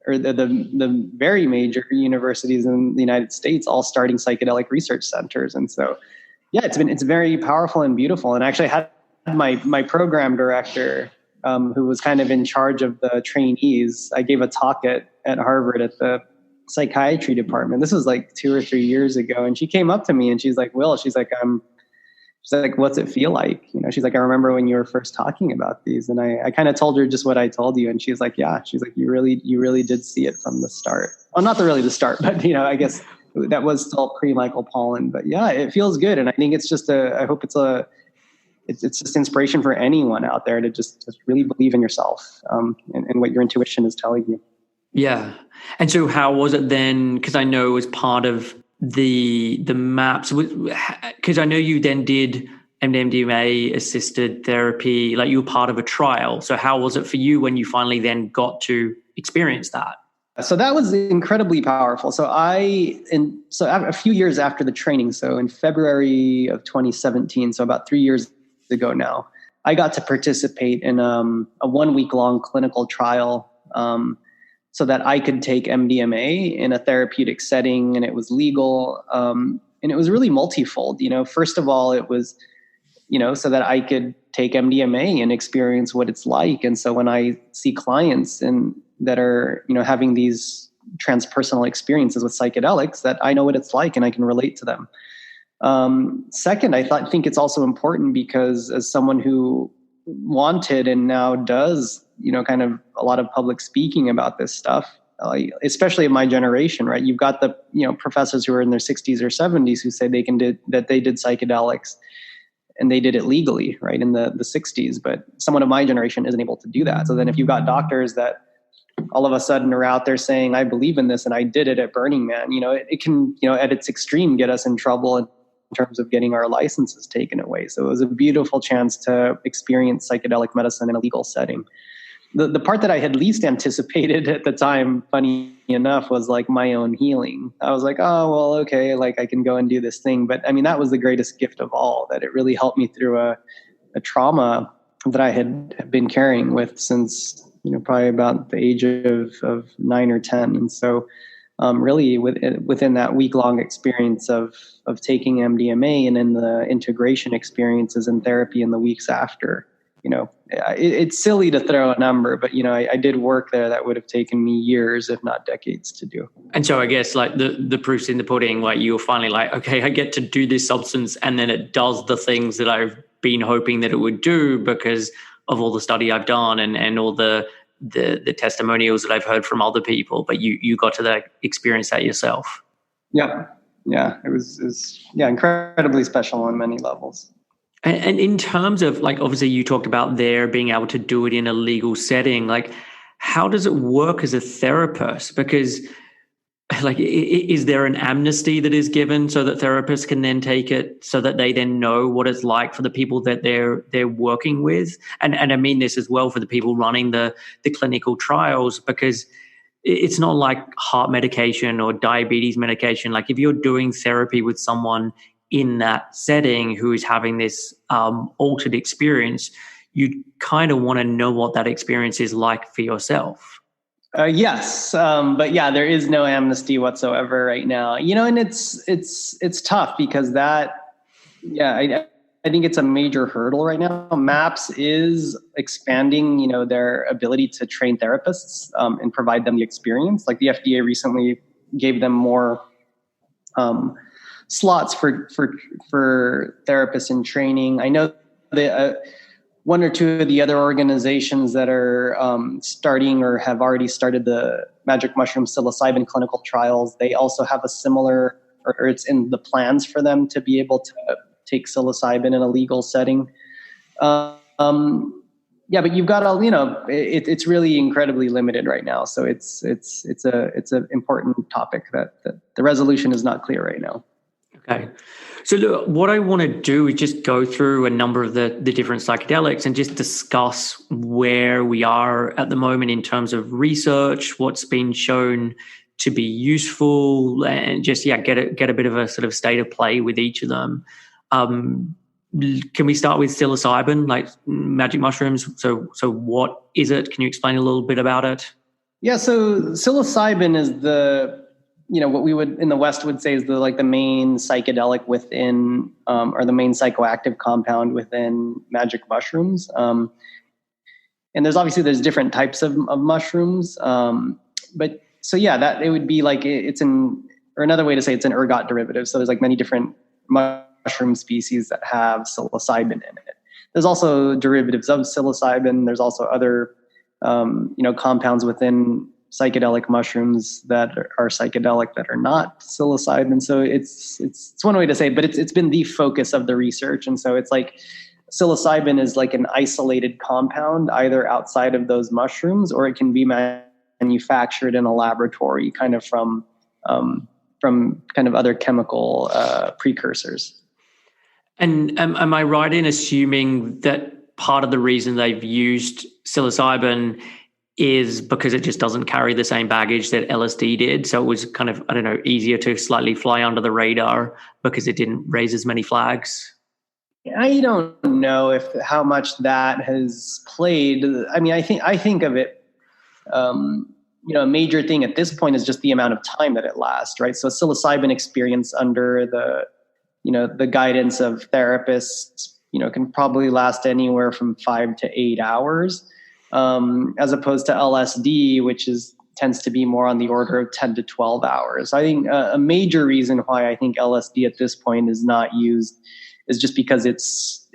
or the very major universities in the United States all starting psychedelic research centers. And so, it's very powerful and beautiful. And I actually had my program director, who was kind of in charge of the trainees. I gave a talk at Harvard at the psychiatry department. This was like 2 or 3 years ago. And she came up to me and she's like, Will, she's like, what's it feel like? She's like, I remember when you were first talking about these. And I kind of told her just what I told you. And she's like, yeah, she's like, you really did see it from the start. Well, not really the start, but I guess that was still pre-Michael Pollan, but yeah, it feels good. And I think it's just I hope it's just inspiration for anyone out there to just really believe in yourself, and what your intuition is telling you. Yeah. And so how was it then? Because I know it was part of the MAPS, because I know you then did MDMA-assisted therapy, like you were part of a trial. So how was it for you when you finally then got to experience that? So that was incredibly powerful. So a few years after the training, so in February of 2017, so about 3 years ago now, I got to participate in a 1 week long clinical trial, so that I could take MDMA in a therapeutic setting, and it was legal. And it was really multifold. First of all, it was, so that I could take MDMA and experience what it's like. And so when I see clients that are, having these transpersonal experiences with psychedelics, that I know what it's like and I can relate to them. Second, I think it's also important because as someone who wanted and now does, kind of a lot of public speaking about this stuff, especially in my generation, right? You've got the, professors who are in their 60s or 70s who say they did psychedelics and they did it legally, right, in the 60s. But someone of my generation isn't able to do that. So then if you've got doctors that all of a sudden are out there saying, I believe in this and I did it at Burning Man, it can, at its extreme, get us in trouble terms of getting our licenses taken away. So it was a beautiful chance to experience psychedelic medicine in a legal setting. The part that I had least anticipated at the time, funny enough, was like my own healing. I was like, oh, well, okay, like I can go and do this thing. But I mean, that was the greatest gift of all, that it really helped me through a trauma that I had been carrying with since, probably about the age of 9 or 10. And so really within that week-long experience of taking MDMA and in the integration experiences in therapy in the weeks after, it's silly to throw a number, but, I did work there that would have taken me years, if not decades, to do. And so I guess like the proof's in the pudding, like you were finally like, okay, I get to do this substance, and then it does the things that I've been hoping that it would do because of all the study I've done and all the testimonials that I've heard from other people, but you got to experience that yourself. Yeah. It was incredibly special on many levels. And in terms of like, obviously you talked about there being able to do it in a legal setting, like how does it work as a therapist? Because like, is there an amnesty that is given so that therapists can then take it so that they then know what it's like for the people that they're working with? And I mean this as well for the people running the clinical trials, because it's not like heart medication or diabetes medication. Like if you're doing therapy with someone in that setting who is having this altered experience, you kind of want to know what that experience is like for yourself. Yes. But yeah, there is no amnesty whatsoever right now, and it's tough because I think it's a major hurdle right now. MAPS is expanding, their ability to train therapists and provide them the experience. Like the FDA recently gave them more slots for therapists in training. I know that one or two of the other organizations that are starting or have already started the magic mushroom psilocybin clinical trials, they also have a similar, or it's in the plans for them to be able to take psilocybin in a legal setting. But you've got to, it's really incredibly limited right now. So it's an important topic that the resolution is not clear right now. Okay. So look, what I want to do is just go through a number of the different psychedelics and just discuss where we are at the moment in terms of research, what's been shown to be useful, and just, get a bit of a sort of state of play with each of them. Can we start with psilocybin, like magic mushrooms? So what is it? Can you explain a little bit about it? Yeah. So psilocybin is what we would in the West would say is the main psychedelic within, or the main psychoactive compound within magic mushrooms. And there's different types of mushrooms. But so that it would be like or another way to say it's an ergot derivative. So there's like many different mushroom species that have psilocybin in it. There's also derivatives of psilocybin. There's also other, compounds within psychedelic mushrooms that are psychedelic that are not psilocybin. So it's one way to say it, but it's been the focus of the research. And so it's like psilocybin is like an isolated compound either outside of those mushrooms, or it can be manufactured in a laboratory kind of from kind of other chemical precursors. And am I right in assuming that part of the reason they've used psilocybin is because it just doesn't carry the same baggage that LSD did? So it was kind of, easier to slightly fly under the radar because it didn't raise as many flags? I don't know how much that has played. I mean, I think of it, a major thing at this point is just the amount of time that it lasts, right? So psilocybin experience under the guidance of therapists, can probably last anywhere from 5 to 8 hours. As opposed to LSD, which tends to be more on the order of 10 to 12 hours. I think a major reason why I think LSD at this point is not used is just because it's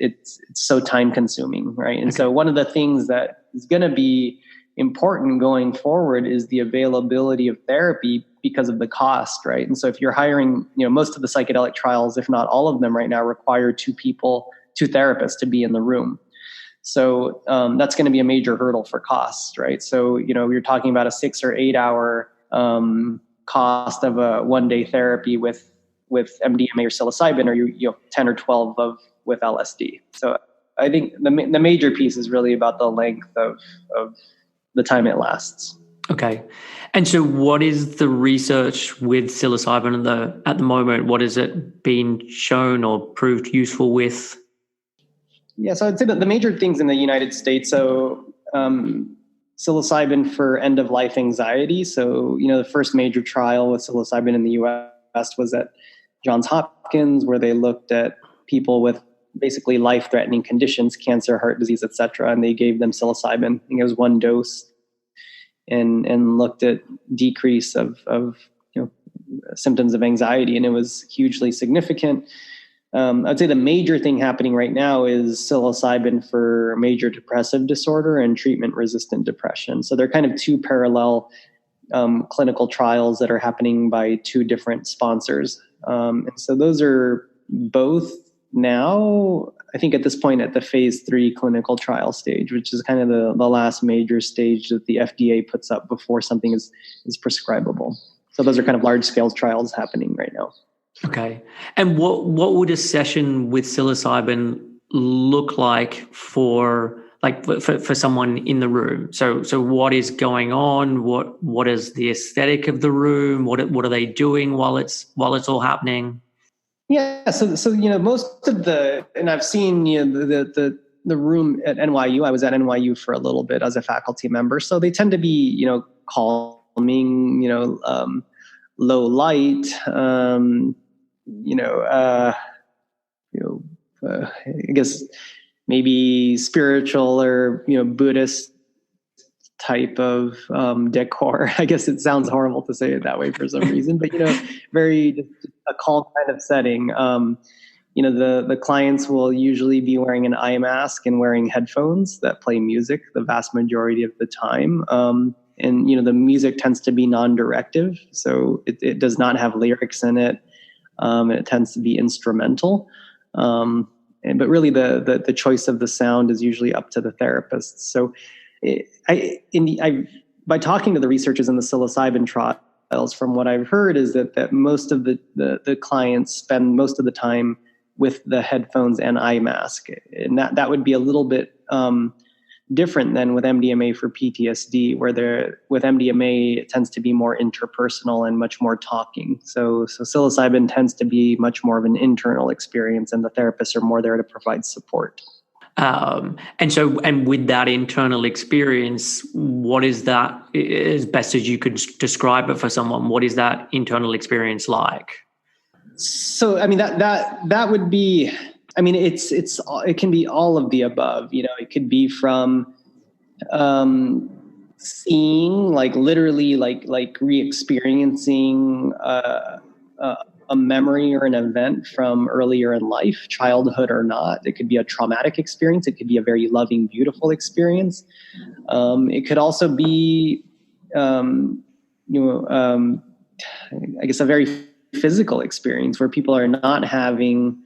so time consuming, right? And so one of the things that is going to be important going forward is the availability of therapy because of the cost, right? And so if you're hiring, most of the psychedelic trials, if not all of them right now, require two therapists to be in the room. So that's going to be a major hurdle for costs, right? So, you're talking about a 6 or 8 hour cost of a 1 day therapy with with MDMA or psilocybin, or you know 10 or 12 of with LSD. So I think the major piece is really about the length of the time it lasts. Okay. And so what is the research with psilocybin at the moment? What has it been shown or proved useful with? Yeah, so I'd say that the major things in the United States, so psilocybin for end-of-life anxiety. So, you know, the first major trial with psilocybin in the US was at Johns Hopkins, where they looked at people with basically life-threatening conditions, cancer, heart disease, et cetera, and they gave them psilocybin. I think it was one dose, and looked at decrease of you know symptoms of anxiety, and it was hugely significant. I'd say the major thing happening right now is psilocybin for major depressive disorder and treatment-resistant depression. So they're kind of two parallel clinical trials that are happening by two different sponsors. And so those are both now, I think at this point, at the phase 3 clinical trial stage, which is kind of the last major stage that the FDA puts up before something is prescribable. So those are kind of large-scale trials happening right now. Okay. And what would a session with psilocybin look like for someone in the room? So what is going on? What is the aesthetic of the room? What are they doing while it's all happening? Yeah. So you know, most of and I've seen, you know, the room at NYU. I was at NYU for a little bit as a faculty member. So they tend to be, you know, calming, you know, low light, I guess maybe spiritual or, you know, Buddhist type of decor. I guess it sounds horrible to say it that way for some reason, but, you know, very a calm kind of setting. You know, the clients will usually be wearing an eye mask and wearing headphones that play music the vast majority of the time. And, you know, the music tends to be non-directive, so it does not have lyrics in it. And it tends to be instrumental. But really the choice of the sound is usually up to the therapist. So by talking to the researchers in the psilocybin trials, from what I've heard is that most of the clients spend most of the time with the headphones and eye mask. And that would be a little bit different than with MDMA for PTSD, where with MDMA, it tends to be more interpersonal and much more talking. So psilocybin tends to be much more of an internal experience, and the therapists are more there to provide support. And with that internal experience, what is that, as best as you could describe it for someone, what is that internal experience like? So, I mean, that would be, I mean, it can be all of the above. You know, it could be from seeing, like literally, like re-experiencing a memory or an event from earlier in life, childhood or not. It could be a traumatic experience. It could be a very loving, beautiful experience. It could also be, I guess, a very physical experience where people are not having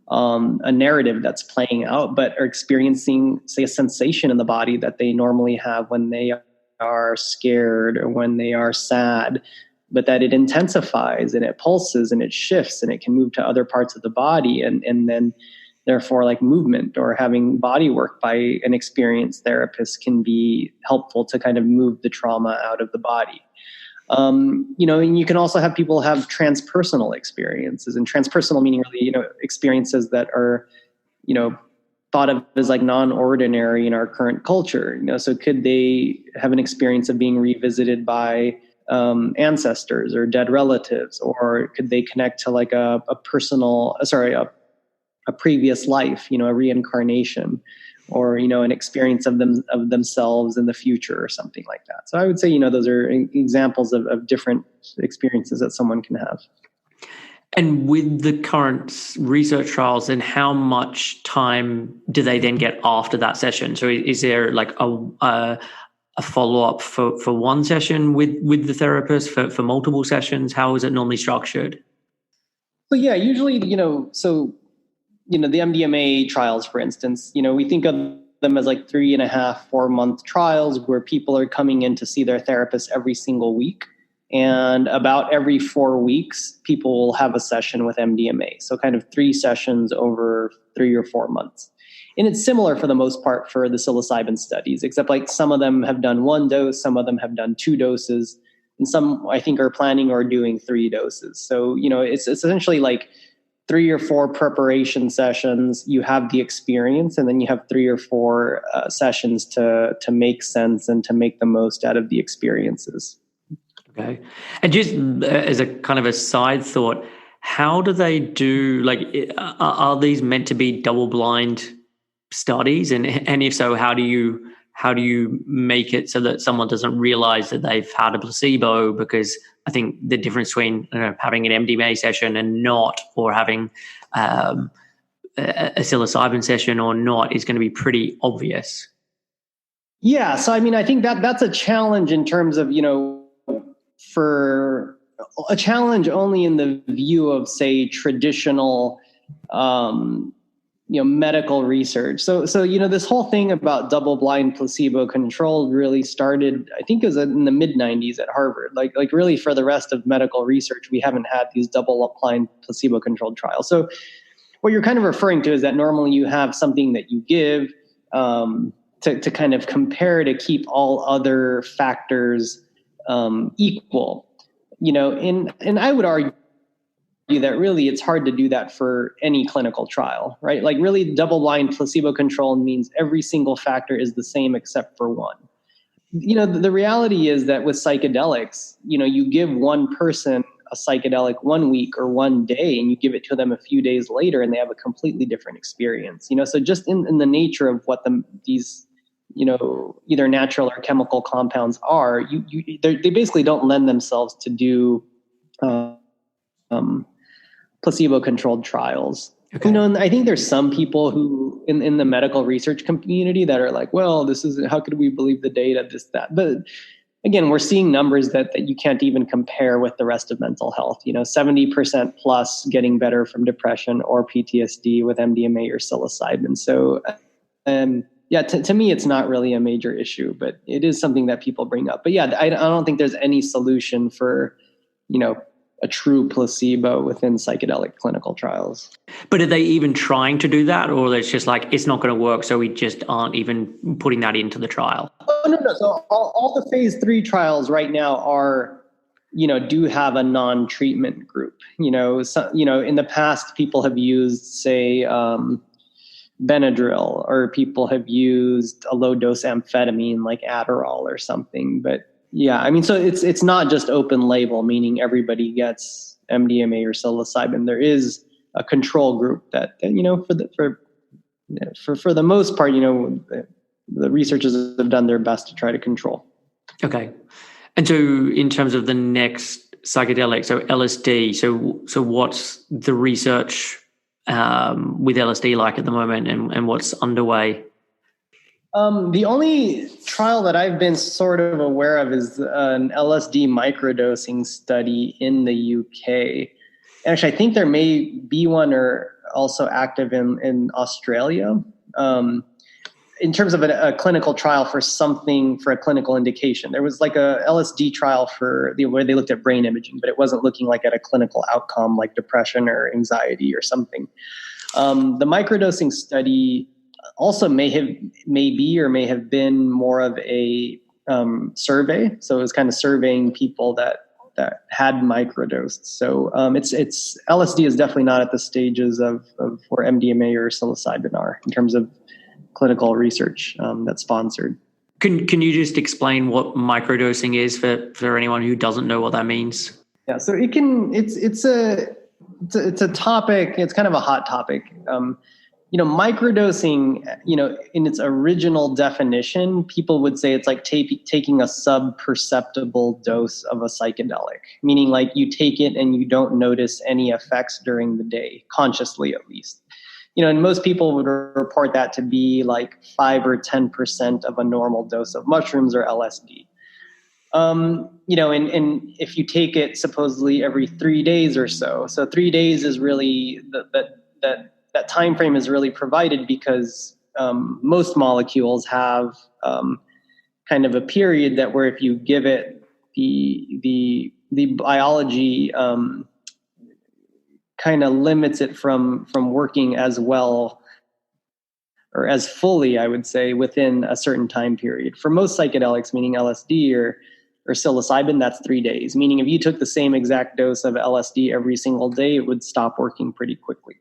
a narrative that's playing out, but are experiencing, say, a sensation in the body that they normally have when they are scared or when they are sad, but that it intensifies and it pulses and it shifts and it can move to other parts of the body. And then therefore, like movement or having body work by an experienced therapist can be helpful to kind of move the trauma out of the body. And you can also have people have transpersonal experiences, and transpersonal meaning really, experiences that are, thought of as like non-ordinary in our current culture. So could they have an experience of being revisited by ancestors or dead relatives, or could they connect to like a previous life, a reincarnation, or an experience of themselves in the future or something like that. So I would say those are examples of different experiences that someone can have. And with the current research trials, then how much time do they then get after that session? So is there like a follow-up for one session with the therapist, for multiple sessions? How is it normally structured? So yeah, usually, the MDMA trials, for instance, we think of them as like 3.5-4 month trials where people are coming in to see their therapist every single week. And about every 4 weeks, people will have a session with MDMA. So kind of 3 sessions over 3 or 4 months. And it's similar for the most part for the psilocybin studies, except like some of them have done 1 dose, some of them have done 2 doses, and some I think are planning or doing 3 doses. So, it's essentially like 3 or 4 preparation sessions. You have the experience, and then you have 3 or 4 sessions to make sense and to make the most out of the experiences. Okay. And just as a kind of a side thought, how do they do, are these meant to be double-blind studies? And if so, how do you make it so that someone doesn't realize that they've had a placebo? Because I think the difference between having an MDMA session and not, or having a psilocybin session or not, is going to be pretty obvious. Yeah. So, I think that's a challenge in terms of, for a challenge only in the view of, say, traditional, medical research. So, this whole thing about double-blind placebo-controlled really started, I think it was in the mid-90s at Harvard. Like really for the rest of medical research, we haven't had these double-blind placebo-controlled trials. So what you're kind of referring to is that normally you have something that you give to kind of compare to keep all other factors equal, and I would argue that really it's hard to do that for any clinical trial, right? Like really double-blind placebo-controlled means every single factor is the same except for one. The reality is that with psychedelics, you give one person a psychedelic 1 week or 1 day, and you give it to them a few days later, and they have a completely different experience. So just in the nature of what these either natural or chemical compounds are, they basically don't lend themselves to do placebo-controlled trials. Okay. And I think there's some people who in the medical research community that are like, well, this is, how could we believe the data, this, that. But again, we're seeing numbers that you can't even compare with the rest of mental health. 70% plus getting better from depression or PTSD with MDMA or psilocybin. So, yeah, to me, it's not really a major issue, but it is something that people bring up. But yeah, I don't think there's any solution for, a true placebo within psychedelic clinical trials. But are they even trying to do that, or it's just like, it's not going to work, so we just aren't even putting that into the trial? Oh, no. So all the phase 3 trials right now are, do have a non-treatment group. In the past, people have used, say, Benadryl, or people have used a low dose amphetamine like Adderall or something. But yeah, so it's not just open label, meaning everybody gets MDMA or psilocybin. There is a control group that for the most part, the researchers have done their best to try to control. Okay. And so in terms of the next psychedelic, so LSD, so what's the research with LSD like at the moment, and what's underway? The only trial that I've been sort of aware of is an LSD microdosing study in the UK. Actually, I think there may be one or also active in Australia. In terms of a clinical trial for a clinical indication, there was like a LSD trial where they looked at brain imaging, but it wasn't looking like at a clinical outcome like depression or anxiety or something. The microdosing study also may have been more of a survey. So it was kind of surveying people that had microdosed. So it's LSD is definitely not at the stages of where MDMA or psilocybin are in terms of clinical research that's sponsored. Can you just explain what microdosing is for anyone who doesn't know what that means? Yeah, so it's a topic. It's kind of a hot topic. Microdosing, in its original definition, people would say it's like taking a sub-perceptible dose of a psychedelic, meaning like you take it and you don't notice any effects during the day, consciously at least. And most people would report that to be like 5 or 10% of a normal dose of mushrooms or LSD. And if you take it supposedly every 3 days or so 3 days is really that time frame is really provided because most molecules have kind of a period that where if you give it the biology kind of limits it from working as well or as fully, I would say, within a certain time period. For most psychedelics, meaning LSD or psilocybin, that's 3 days. Meaning if you took the same exact dose of LSD every single day, it would stop working pretty quickly.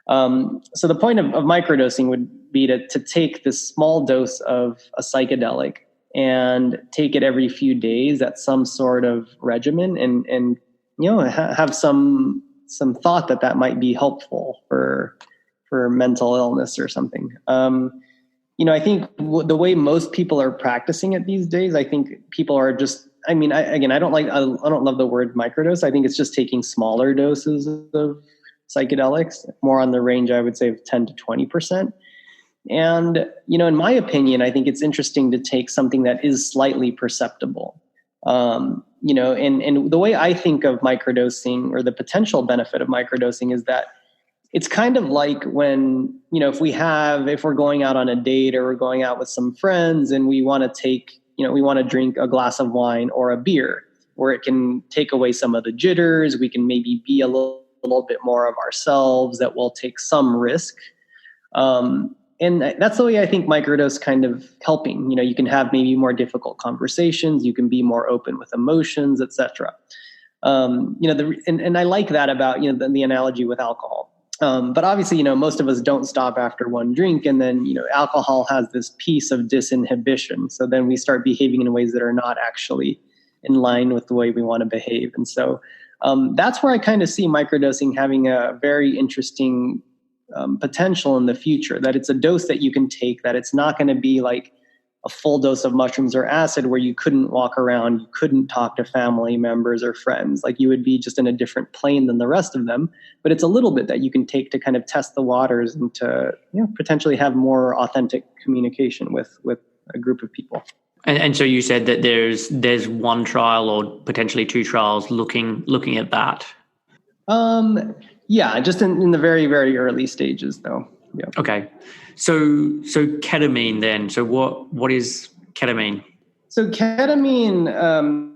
So the point of microdosing would be to take this small dose of a psychedelic and take it every few days at some sort of regimen, and have some thought that might be helpful for mental illness or something. I think the way most people are practicing it these days, I think people are just, I don't love the word microdose. I think it's just taking smaller doses of psychedelics, more on the range, I would say, of 10 to 20%. And, in my opinion, I think it's interesting to take something that is slightly perceptible. And the way I think of microdosing, or the potential benefit of microdosing, is that it's kind of like when, if we're going out on a date or we're going out with some friends and we want to drink a glass of wine or a beer, where it can take away some of the jitters. We can maybe be a little bit more of ourselves, that will take some risk. And that's the way I think microdose kind of helping. You can have maybe more difficult conversations. You can be more open with emotions, etc. And I like that about, the analogy with alcohol. But obviously, most of us don't stop after one drink. And then, alcohol has this piece of disinhibition. So then we start behaving in ways that are not actually in line with the way we want to behave. And so that's where I kind of see microdosing having a very interesting potential in the future, that it's a dose that you can take, that it's not going to be like a full dose of mushrooms or acid where you couldn't walk around, you couldn't talk to family members or friends, like you would be just in a different plane than the rest of them. But it's a little bit that you can take to kind of test the waters and to potentially have more authentic communication with a group of people. And so you said that there's one trial or potentially two trials looking at that. Yeah, just in the very, very early stages, though. Yeah. Okay. So ketamine then. So what is ketamine? So ketamine,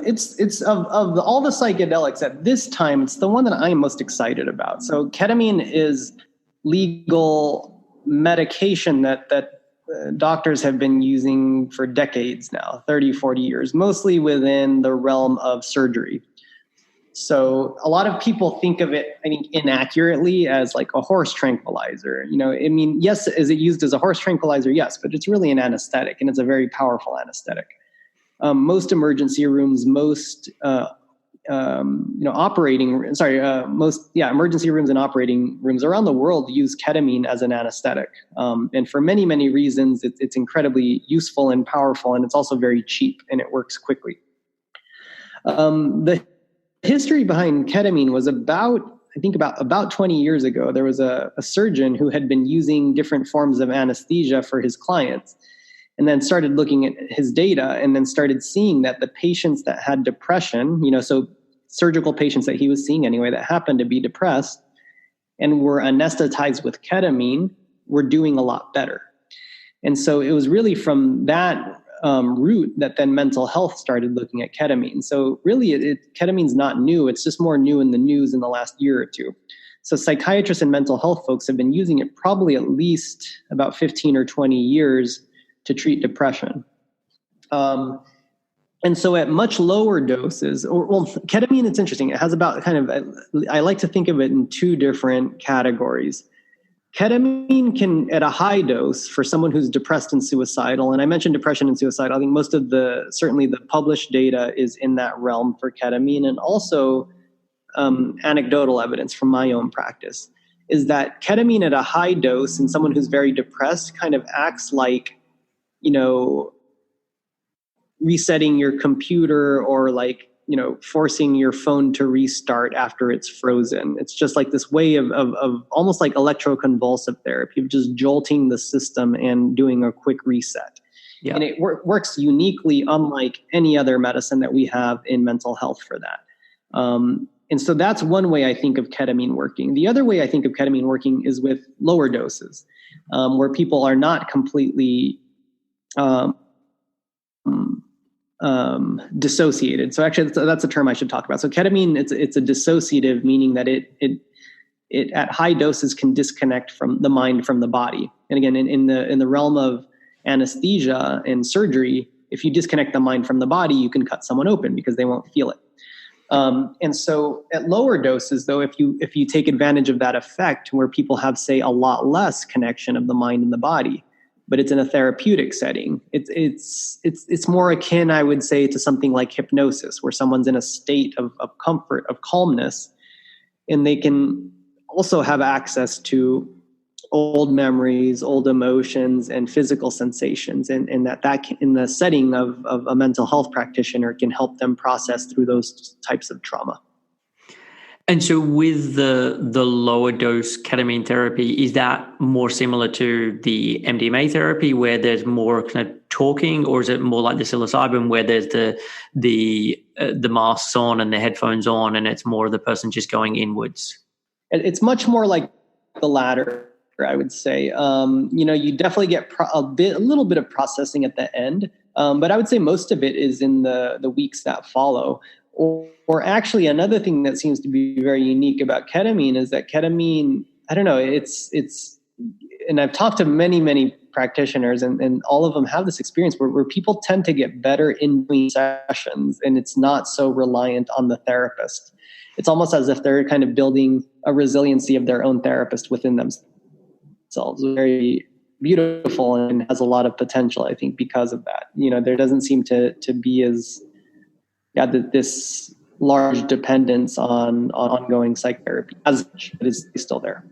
it's of all the psychedelics at this time, it's the one that I'm most excited about. So ketamine is legal medication that doctors have been using for decades now, 30, 40 years, mostly within the realm of surgery. So a lot of people think of it, I think, inaccurately as like a horse tranquilizer. Yes, is it used as a horse tranquilizer? Yes, but it's really an anesthetic, and it's a very powerful anesthetic. Most emergency rooms, most emergency rooms and operating rooms around the world use ketamine as an anesthetic. And for many, many reasons, it's incredibly useful and powerful, and it's also very cheap, and it works quickly. The history behind ketamine was about 20 years ago. There was a surgeon who had been using different forms of anesthesia for his clients, and then started looking at his data, and then started seeing that the patients that had depression, so surgical patients that he was seeing anyway, that happened to be depressed and were anesthetized with ketamine, were doing a lot better. And so it was really from that route that then mental health started looking at ketamine. So really, ketamine's not new. It's just more new in the news in the last year or two. So psychiatrists and mental health folks have been using it probably at least about 15 or 20 years to treat depression. And so at much lower doses, ketamine, it's interesting. It has about I like to think of it in two different categories. Ketamine can, at a high dose, for someone who's depressed and suicidal, and I mentioned depression and suicide, I think most of certainly the published data is in that realm for ketamine, and also anecdotal evidence from my own practice, is that ketamine at a high dose in someone who's very depressed kind of acts like, resetting your computer, or like, forcing your phone to restart after it's frozen. It's just like this way of almost like electroconvulsive therapy, of just jolting the system and doing a quick reset. Yeah. And it works uniquely, unlike any other medicine that we have in mental health for that. And so that's one way I think of ketamine working. The other way I think of ketamine working is with lower doses, where people are not completely dissociated. So actually, that's a term I should talk about. So ketamine, it's a dissociative, meaning that it at high doses can disconnect from the mind from the body. And again, in the realm of anesthesia and surgery, if you disconnect the mind from the body, you can cut someone open because they won't feel it. And so at lower doses, though, if you take advantage of that effect where people have, say, a lot less connection of the mind and the body, but it's in a therapeutic setting, it's more akin, I would say, to something like hypnosis, where someone's in a state of comfort, of calmness, and they can also have access to old memories, old emotions, and physical sensations, and that can, in the setting of a mental health practitioner, can help them process through those types of trauma. And so with the lower dose ketamine therapy, is that more similar to the MDMA therapy where there's more kind of talking, or is it more like the psilocybin where there's the masks on and the headphones on and it's more of the person just going inwards? It's much more like the latter, I would say. You definitely get a little bit of processing at the end, but I would say most of it is in the weeks that follow. Or actually, another thing that seems to be very unique about ketamine is that ketamine, I don't know, it's, and I've talked to many practitioners, and all of them have this experience where people tend to get better in between sessions, and it's not so reliant on the therapist. It's almost as if they're kind of building a resiliency of their own therapist within themselves. Very beautiful and has a lot of potential, I think, because of that. There doesn't seem to be this large dependence on ongoing psychotherapy, as it is still there.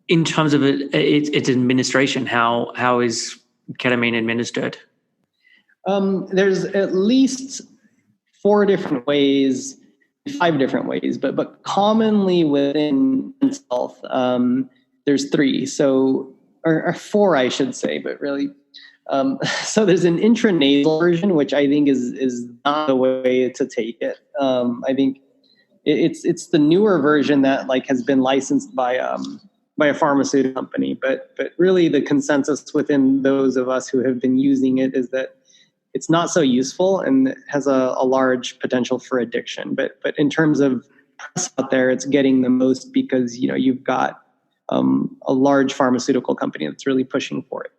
In terms of its administration, how is ketamine administered? There's at least 5 different ways, but commonly within mental health, there's 3. So, or 4, I should say, but really. So there's an intranasal version, which I think is not the way to take it. I think it's the newer version that has been licensed by a pharmaceutical company, but really the consensus within those of us who have been using it is that it's not so useful and it has a large potential for addiction. But in terms of press out there, it's getting the most because you've got a large pharmaceutical company that's really pushing for it.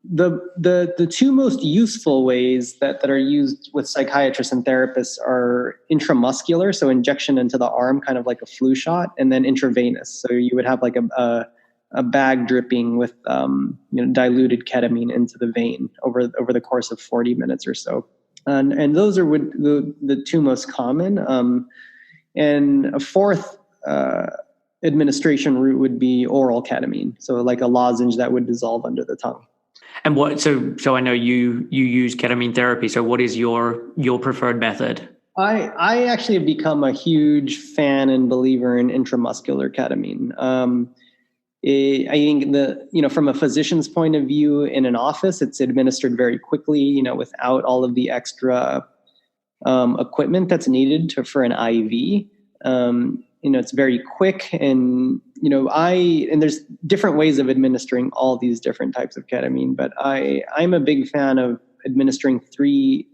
The 2 most useful ways that are used with psychiatrists and therapists are intramuscular, so injection into the arm, kind of like a flu shot, and then intravenous. So you would have a bag dripping with diluted ketamine into the vein over the course of 40 minutes or so. And those are the 2 most common. And a 4th administration route would be oral ketamine, so like a lozenge that would dissolve under the tongue. And what? So I know you use ketamine therapy. So what is your preferred method? I actually have become a huge fan and believer in intramuscular ketamine. I think from a physician's point of view in an office, it's administered very quickly, without all of the extra equipment that's needed for an IV. It's very quick, and there's different ways of administering all these different types of ketamine, but I'm a big fan of administering 3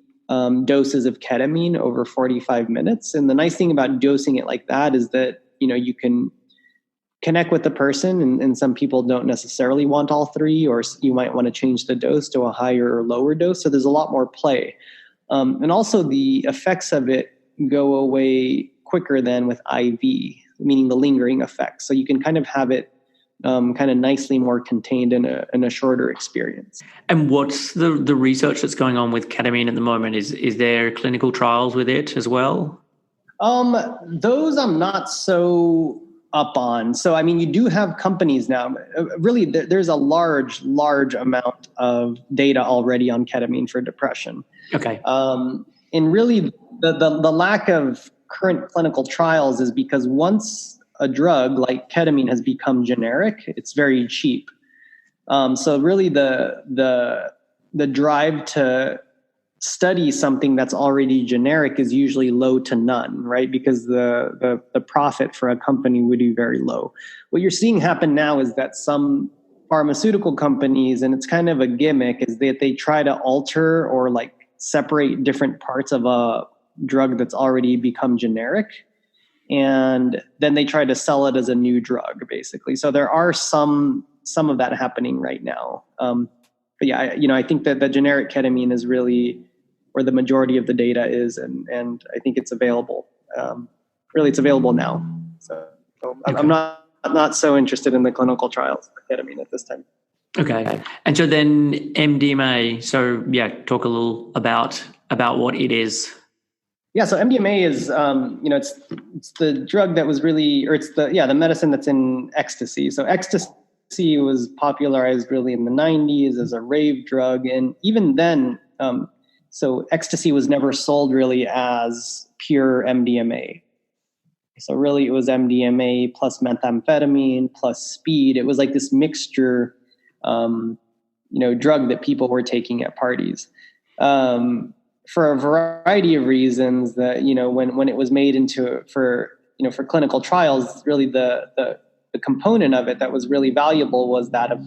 doses of ketamine over 45 minutes. And the nice thing about dosing it like that is that, you can connect with the person, and some people don't necessarily want all 3, or you might want to change the dose to a higher or lower dose. So there's a lot more play. And also the effects of it go away quicker than with IV, meaning the lingering effects. So you can kind of have it kind of nicely more contained in a shorter experience. And what's the research that's going on with ketamine at the moment? Is there clinical trials with it as well? Those I'm not so up on. So, I mean, you do have companies now. Really, there's a large amount of data already on ketamine for depression. Okay. And really, the lack of current clinical trials is because once a drug like ketamine has become generic, it's very cheap. So really the drive to study something that's already generic is usually low to none, right? Because the profit for a company would be very low. What you're seeing happen now is that some pharmaceutical companies, and it's kind of a gimmick, is that they try to alter or separate different parts of a drug that's already become generic, and then they try to sell it as a new drug, basically. So there are some of that happening right now. But yeah, I think that the generic ketamine is really where the majority of the data is, and I think it's available. Really, it's available now. So Okay. I'm not so interested in the clinical trials for ketamine at this time. Okay. And so then MDMA. So yeah, talk a little about what it is. Yeah, so MDMA is, it's the drug that was really, or it's the medicine that's in ecstasy. So ecstasy was popularized really in the 90s as a rave drug. And even then, so ecstasy was never sold really as pure MDMA. So really it was MDMA plus methamphetamine plus speed. It was like this mixture, drug that people were taking at parties. For a variety of reasons that, when it was made for clinical trials, really the component of it that was really valuable was that of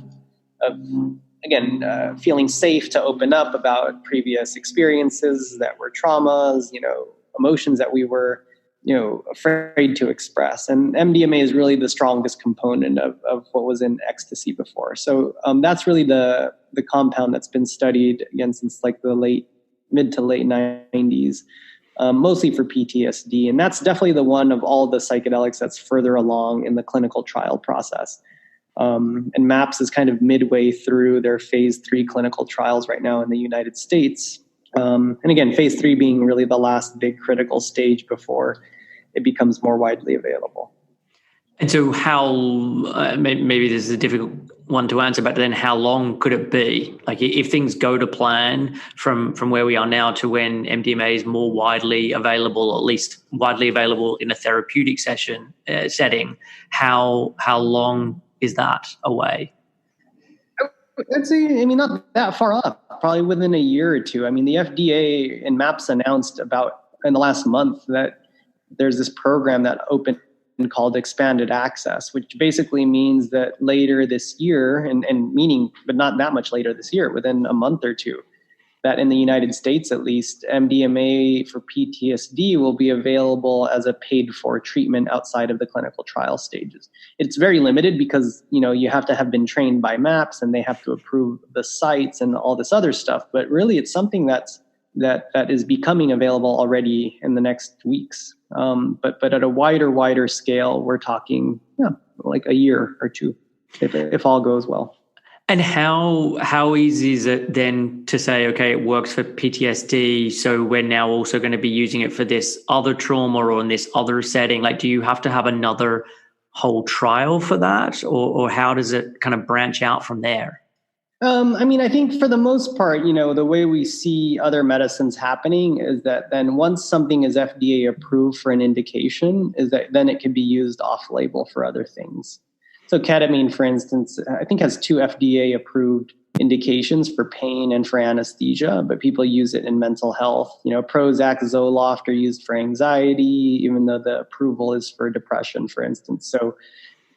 feeling safe to open up about previous experiences that were traumas, emotions that we were, afraid to express. And MDMA is really the strongest component of what was in ecstasy before. So that's really the compound that's been studied again since like the mid to late 90s, mostly for PTSD. And that's definitely the one of all the psychedelics that's further along in the clinical trial process. And MAPS is kind of midway through their phase 3 clinical trials right now in the United States. And again, phase 3 being really the last big critical stage before it becomes more widely available. And so how, maybe this is a difficult one to answer, but then how long could it be? Like if things go to plan from where we are now to when MDMA is more widely available, or at least widely available in a therapeutic setting, how long is that away? I'd say, not that far up, probably within a year or two. The FDA and MAPS announced about in the last month that there's this program that opened called expanded access, which basically means that later this year, but not that much later this year, within a month or two, that in the United States, at least, MDMA for PTSD will be available as a paid-for treatment outside of the clinical trial stages. It's very limited because, you have to have been trained by MAPS and they have to approve the sites and all this other stuff. But really, it's something that is becoming available already in the next weeks. But at a wider scale, we're talking like a year or two, if all goes well. And how easy is it then to say, okay, it works for PTSD, so we're now also going to be using it for this other trauma or in this other setting? Like, do you have to have another whole trial for that, or how does it kind of branch out from there? I think for the most part, the way we see other medicines happening is that then once something is FDA approved for an indication, is that then it can be used off-label for other things. So ketamine, for instance, I think has 2 FDA approved indications for pain and for anesthesia, but people use it in mental health. Prozac, Zoloft are used for anxiety, even though the approval is for depression, for instance. So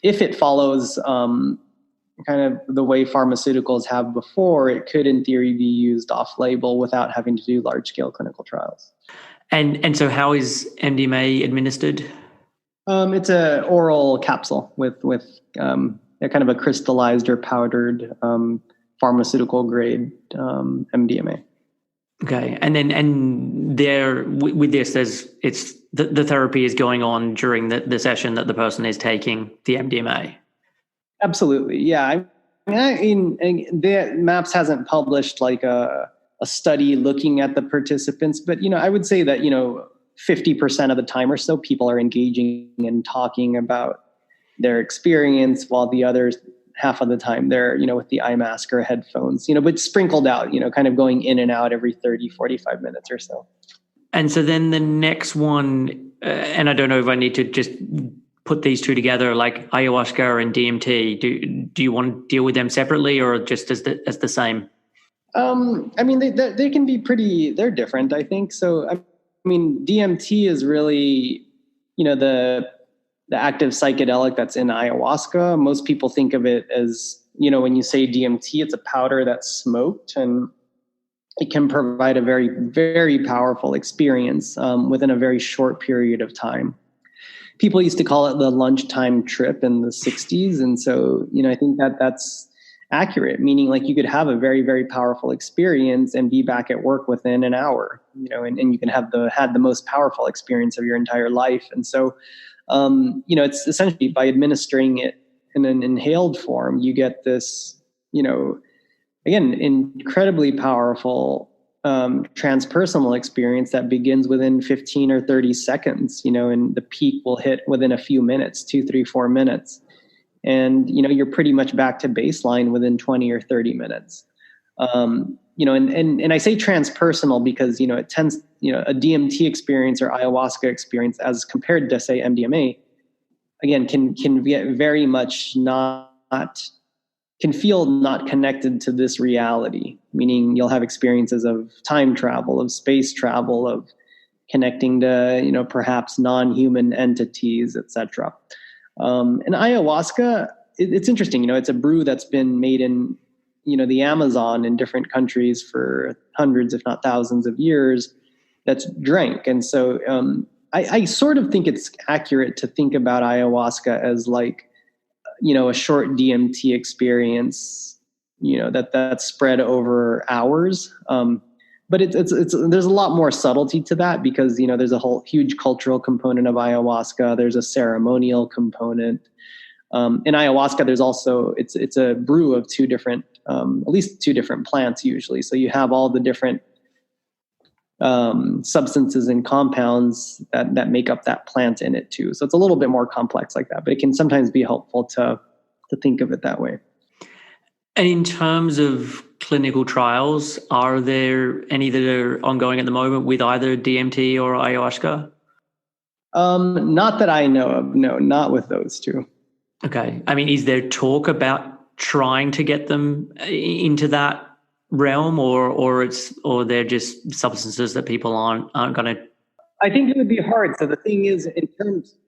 if it follows kind of the way pharmaceuticals have before, it could in theory be used off-label without having to do large-scale clinical trials. And so how is MDMA administered? It's an oral capsule with kind of a crystallized or powdered pharmaceutical grade MDMA. Okay, and there with this, it's the therapy is going on during the session that the person is taking the MDMA. Absolutely, yeah. The MAPS hasn't published like a study looking at the participants, but I would say that 50% of the time or so, people are engaging and talking about their experience, while the others half of the time they're with the eye mask or headphones, but sprinkled out, kind of going in and out every 30, 45 minutes or so. And so then the next one, and I don't know if I need to just put these two together, like ayahuasca and DMT. Do you want to deal with them separately or just as the same? They can be they're different, I think. So, DMT is really, the active psychedelic that's in ayahuasca. Most people think of it as, when you say DMT, it's a powder that's smoked. And it can provide a very, very powerful experience within a very short period of time. People used to call it the lunchtime trip in the 60s. And so, I think that that's accurate, meaning like you could have a very, very powerful experience and be back at work within an hour, and you can have had the most powerful experience of your entire life. And so, it's essentially by administering it in an inhaled form, you get this, again, incredibly powerful transpersonal experience that begins within 15 or 30 seconds, and the peak will hit within a few minutes, 2, 3, 4 minutes. And, you're pretty much back to baseline within 20 or 30 minutes. And I say transpersonal because, it tends, a DMT experience or ayahuasca experience as compared to, say, MDMA, again, can get very much can feel not connected to this reality, meaning you'll have experiences of time travel, of space travel, of connecting to, perhaps non-human entities, etc. And ayahuasca, it's interesting, it's a brew that's been made in, the Amazon in different countries for hundreds, if not thousands of years, that's drank. And so I sort of think it's accurate to think about ayahuasca as like, a short DMT experience, that's spread over hours. But it's there's a lot more subtlety to that because, there's a whole huge cultural component of ayahuasca. There's a ceremonial component. In ayahuasca, there's also, it's a brew of at least two different plants usually. So you have all the different substances and compounds that make up that plant in it too. So it's a little bit more complex like that, but it can sometimes be helpful to think of it that way. And in terms of clinical trials, are there any that are ongoing at the moment with either DMT or ayahuasca? Not that I know of. No, not with those two. Okay. I mean, is there talk about trying to get them into that realm, or they're just substances that people aren't going to? I think it would be hard. So the thing is,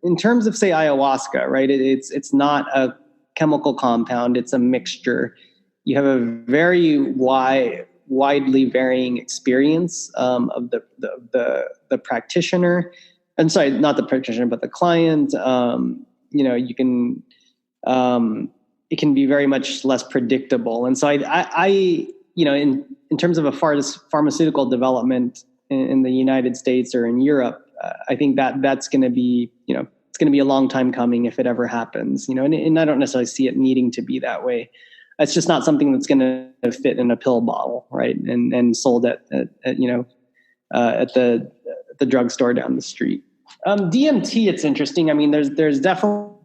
in terms of say ayahuasca, right? It's not a chemical compound; it's a mixture. You have a very widely varying experience of the practitioner, and sorry, not the practitioner, but the client. You can it can be very much less predictable, and so I in terms of a pharmaceutical development in the United States or in Europe, I think that's going to be, it's going to be a long time coming if it ever happens, and I don't necessarily see it needing to be that way. It's just not something that's going to fit in a pill bottle, right? And sold at the drugstore down the street. DMT, it's interesting. I mean, there's definitely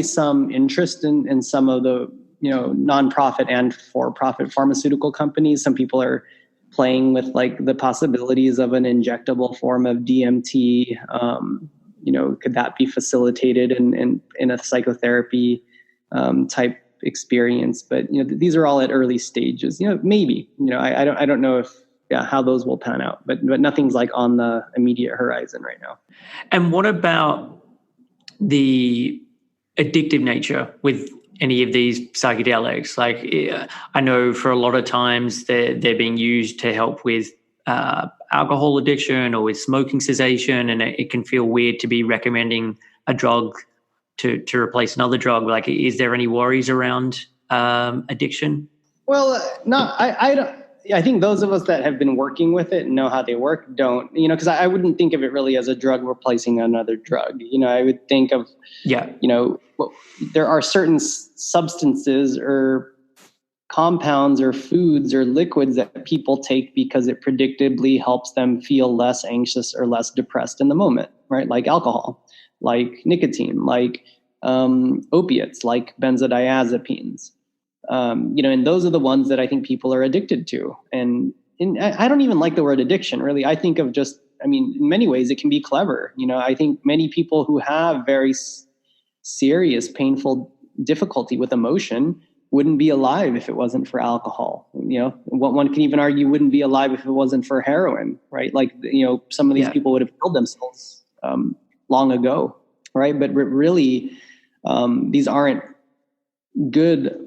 some interest in some of the nonprofit and for-profit pharmaceutical companies. Some people are playing with like the possibilities of an injectable form of DMT. Could that be facilitated in a psychotherapy type experience? But these are all at early stages. Maybe. I don't know how those will pan out. But nothing's like on the immediate horizon right now. And what about the addictive nature with any of these psychedelics? Like, I know for a lot of times they're being used to help with alcohol addiction or with smoking cessation, and it can feel weird to be recommending a drug to replace another drug. Like, is there any worries around addiction? Well, no, I don't. I think those of us that have been working with it and know how they work don't, because I wouldn't think of it really as a drug replacing another drug. I would think of, there are certain substances or compounds or foods or liquids that people take because it predictably helps them feel less anxious or less depressed in the moment, right? Like alcohol, like nicotine, like opiates, like benzodiazepines. And those are the ones that I think people are addicted to. And I don't even like the word addiction, really. I think of in many ways it can be clever. I think many people who have very serious, painful difficulty with emotion wouldn't be alive if it wasn't for alcohol. One can even argue wouldn't be alive if it wasn't for heroin, right? Like, some of these people would have killed themselves long ago, right? But really, these aren't good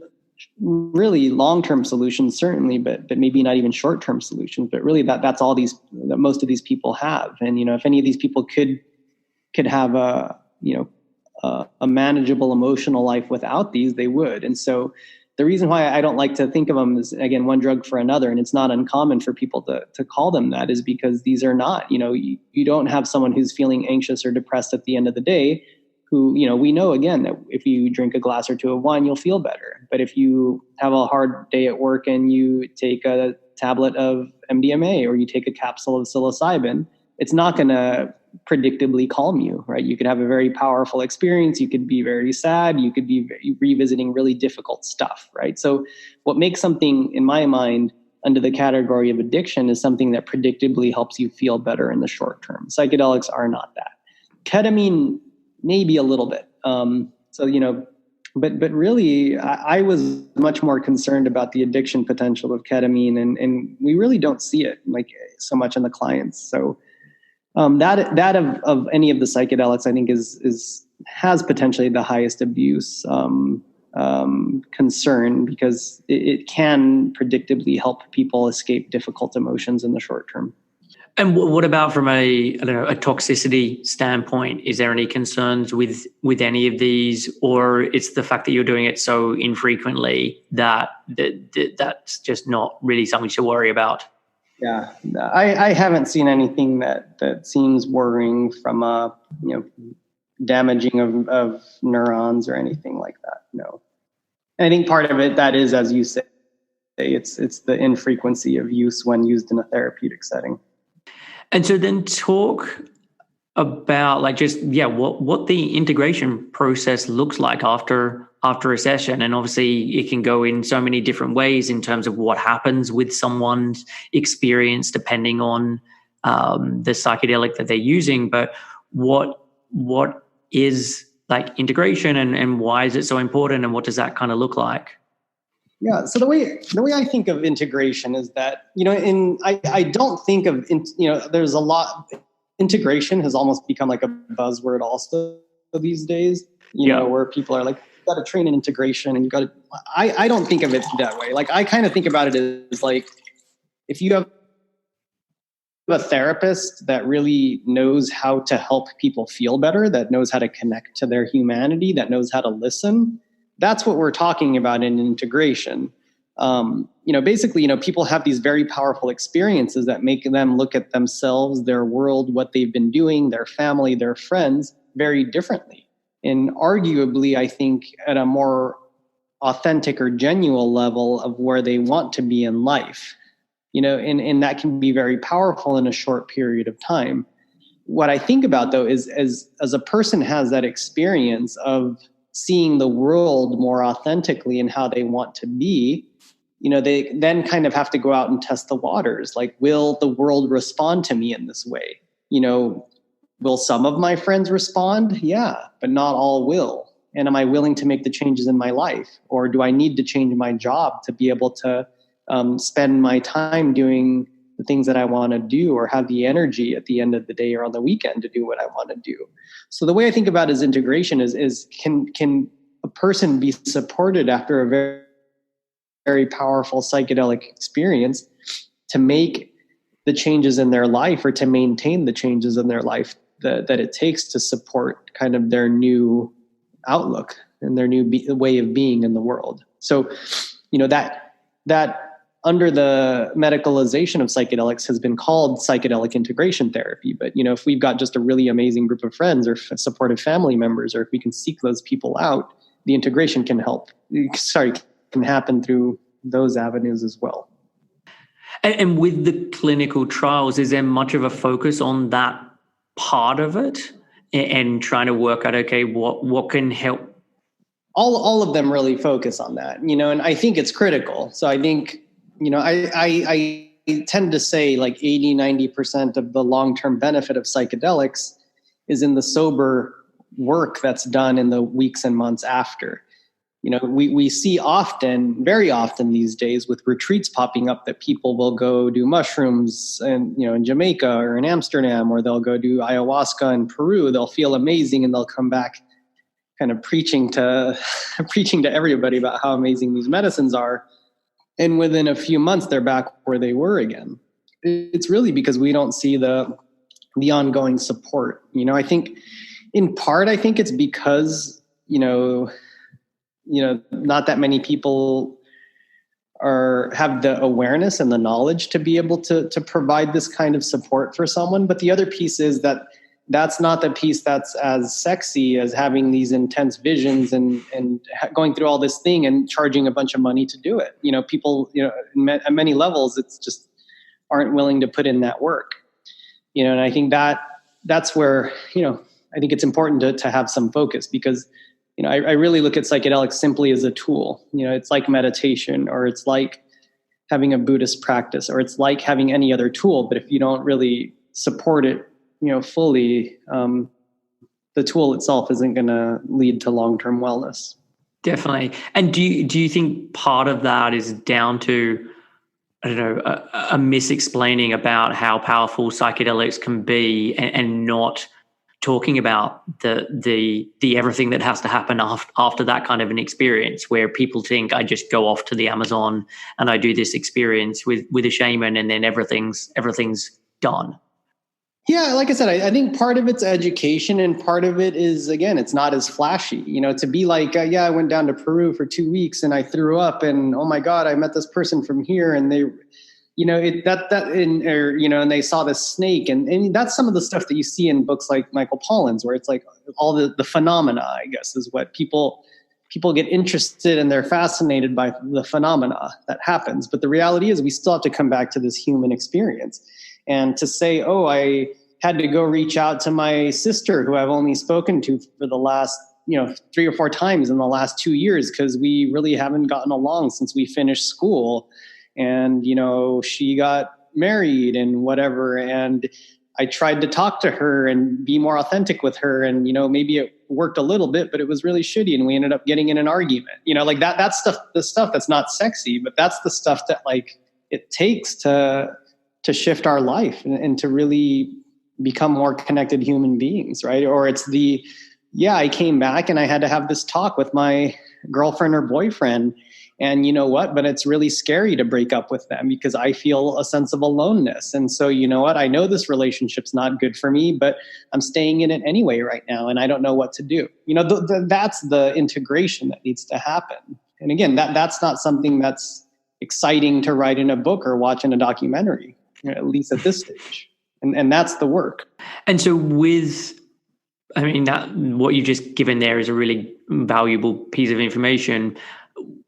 really long-term solutions, certainly, but maybe not even short-term solutions. But really, that's all that most of these people have. And if any of these people could have a manageable emotional life without these, they would. And so the reason why I don't like to think of them as, again, one drug for another, and it's not uncommon for people to call them that, is because these are not, you don't have someone who's feeling anxious or depressed at the end of the day who, we know, again, that if you drink a glass or two of wine, you'll feel better. But if you have a hard day at work and you take a tablet of MDMA or you take a capsule of psilocybin, it's not going to predictably calm you, right? You could have a very powerful experience. You could be very sad. You could be revisiting really difficult stuff, right? So what makes something, in my mind, under the category of addiction is something that predictably helps you feel better in the short term. Psychedelics are not that. Ketamine, maybe a little bit. But really, I was much more concerned about the addiction potential of ketamine, and we really don't see it like so much in the clients. So that of any of the psychedelics, I think has potentially the highest abuse concern, because it can predictably help people escape difficult emotions in the short term. And what about from a toxicity standpoint? Is there any concerns with any of these, or it's the fact that you're doing it so infrequently that's just not really something to worry about? Yeah, I haven't seen anything that seems worrying from damaging of neurons or anything like that. No, I think part of it that is, as you say, it's the infrequency of use when used in a therapeutic setting. And so then talk about what the integration process looks like after a session. And obviously it can go in so many different ways in terms of what happens with someone's experience depending on the psychedelic that they're using. But what is like integration and why is it so important, and what does that kind of look like? Yeah. So the way I think of integration is that, I don't think of, there's a lot, integration has almost become like a buzzword also these days, where people are like, you got to train in integration and you got to, I don't think of it that way. Like, I kind of think about it as like, if you have a therapist that really knows how to help people feel better, that knows how to connect to their humanity, that knows how to listen, that's what we're talking about in integration. Basically, people have these very powerful experiences that make them look at themselves, their world, what they've been doing, their family, their friends very differently. And arguably, I think at a more authentic or genuine level of where they want to be in life, and that can be very powerful in a short period of time. What I think about, though, is as a person has that experience of seeing the world more authentically and how they want to be, they then kind of have to go out and test the waters. Like, will the world respond to me in this way? Will some of my friends respond? Yeah, but not all will. And am I willing to make the changes in my life? Or do I need to change my job to be able to spend my time doing the things that I want to do, or have the energy at the end of the day or on the weekend to do what I want to do? So the way I think about it is integration is can a person be supported after a very, very powerful psychedelic experience to make the changes in their life, or to maintain the changes in their life that it takes to support kind of their new outlook and their new way of being in the world. So, that under the medicalization of psychedelics has been called psychedelic integration therapy. But, if we've got just a really amazing group of friends or supportive family members, or if we can seek those people out, the integration can happen through those avenues as well. And with the clinical trials, is there much of a focus on that part of it and trying to work out, okay, what can help? All of them really focus on that, and I think it's critical. So I think, I tend to say like 80-90% of the long-term benefit of psychedelics is in the sober work that's done in the weeks and months after. We see very often these days with retreats popping up that people will go do mushrooms and, in Jamaica or in Amsterdam, or they'll go do ayahuasca in Peru. They'll feel amazing and they'll come back kind of preaching to preaching to everybody about how amazing these medicines are. And within a few months, they're back where they were again. It's really because we don't see the ongoing support. I think in part, it's because, not that many people have the awareness and the knowledge to be able to provide this kind of support for someone. But the other piece is that's not the piece that's as sexy as having these intense visions and going through all this thing and charging a bunch of money to do it. People, at many levels, it's just aren't willing to put in that work. And I think that's where, I think it's important to have some focus because, I really look at psychedelics simply as a tool. It's like meditation, or it's like having a Buddhist practice, or it's like having any other tool. But if you don't really support it, fully, the tool itself isn't going to lead to long-term wellness. Definitely. And do you think part of that is down to, I don't know, a misexplaining about how powerful psychedelics can be and not talking about the everything that has to happen after that kind of an experience, where people think I just go off to the Amazon and I do this experience with a shaman and then everything's done? Yeah, like I said, I think part of it's education and part of it is, again, it's not as flashy, to be like, I went down to Peru for 2 weeks and I threw up and, oh my God, I met this person from here and they, and they saw this snake and that's some of the stuff that you see in books like Michael Pollan's, where it's like all the phenomena, I guess, is what people get interested and they're fascinated by the phenomena that happens. But the reality is we still have to come back to this human experience. And to say, oh, I had to go reach out to my sister who I've only spoken to for the last, 3 or 4 times in the last 2 years because we really haven't gotten along since we finished school. And, she got married and whatever. And I tried to talk to her and be more authentic with her. And, maybe it worked a little bit, but it was really shitty. And we ended up getting in an argument, like that's stuff, the stuff that's not sexy, but that's the stuff that like it takes to shift our life and to really become more connected human beings, right? Or it's I came back and I had to have this talk with my girlfriend or boyfriend, and you know what? But it's really scary to break up with them because I feel a sense of aloneness. And so, you know what? I know this relationship's not good for me, but I'm staying in it anyway right now, and I don't know what to do. That's the integration that needs to happen. And again, that's not something that's exciting to write in a book or watch in a documentary, at least at this stage. And that's the work. And so that what you just given there is a really valuable piece of information.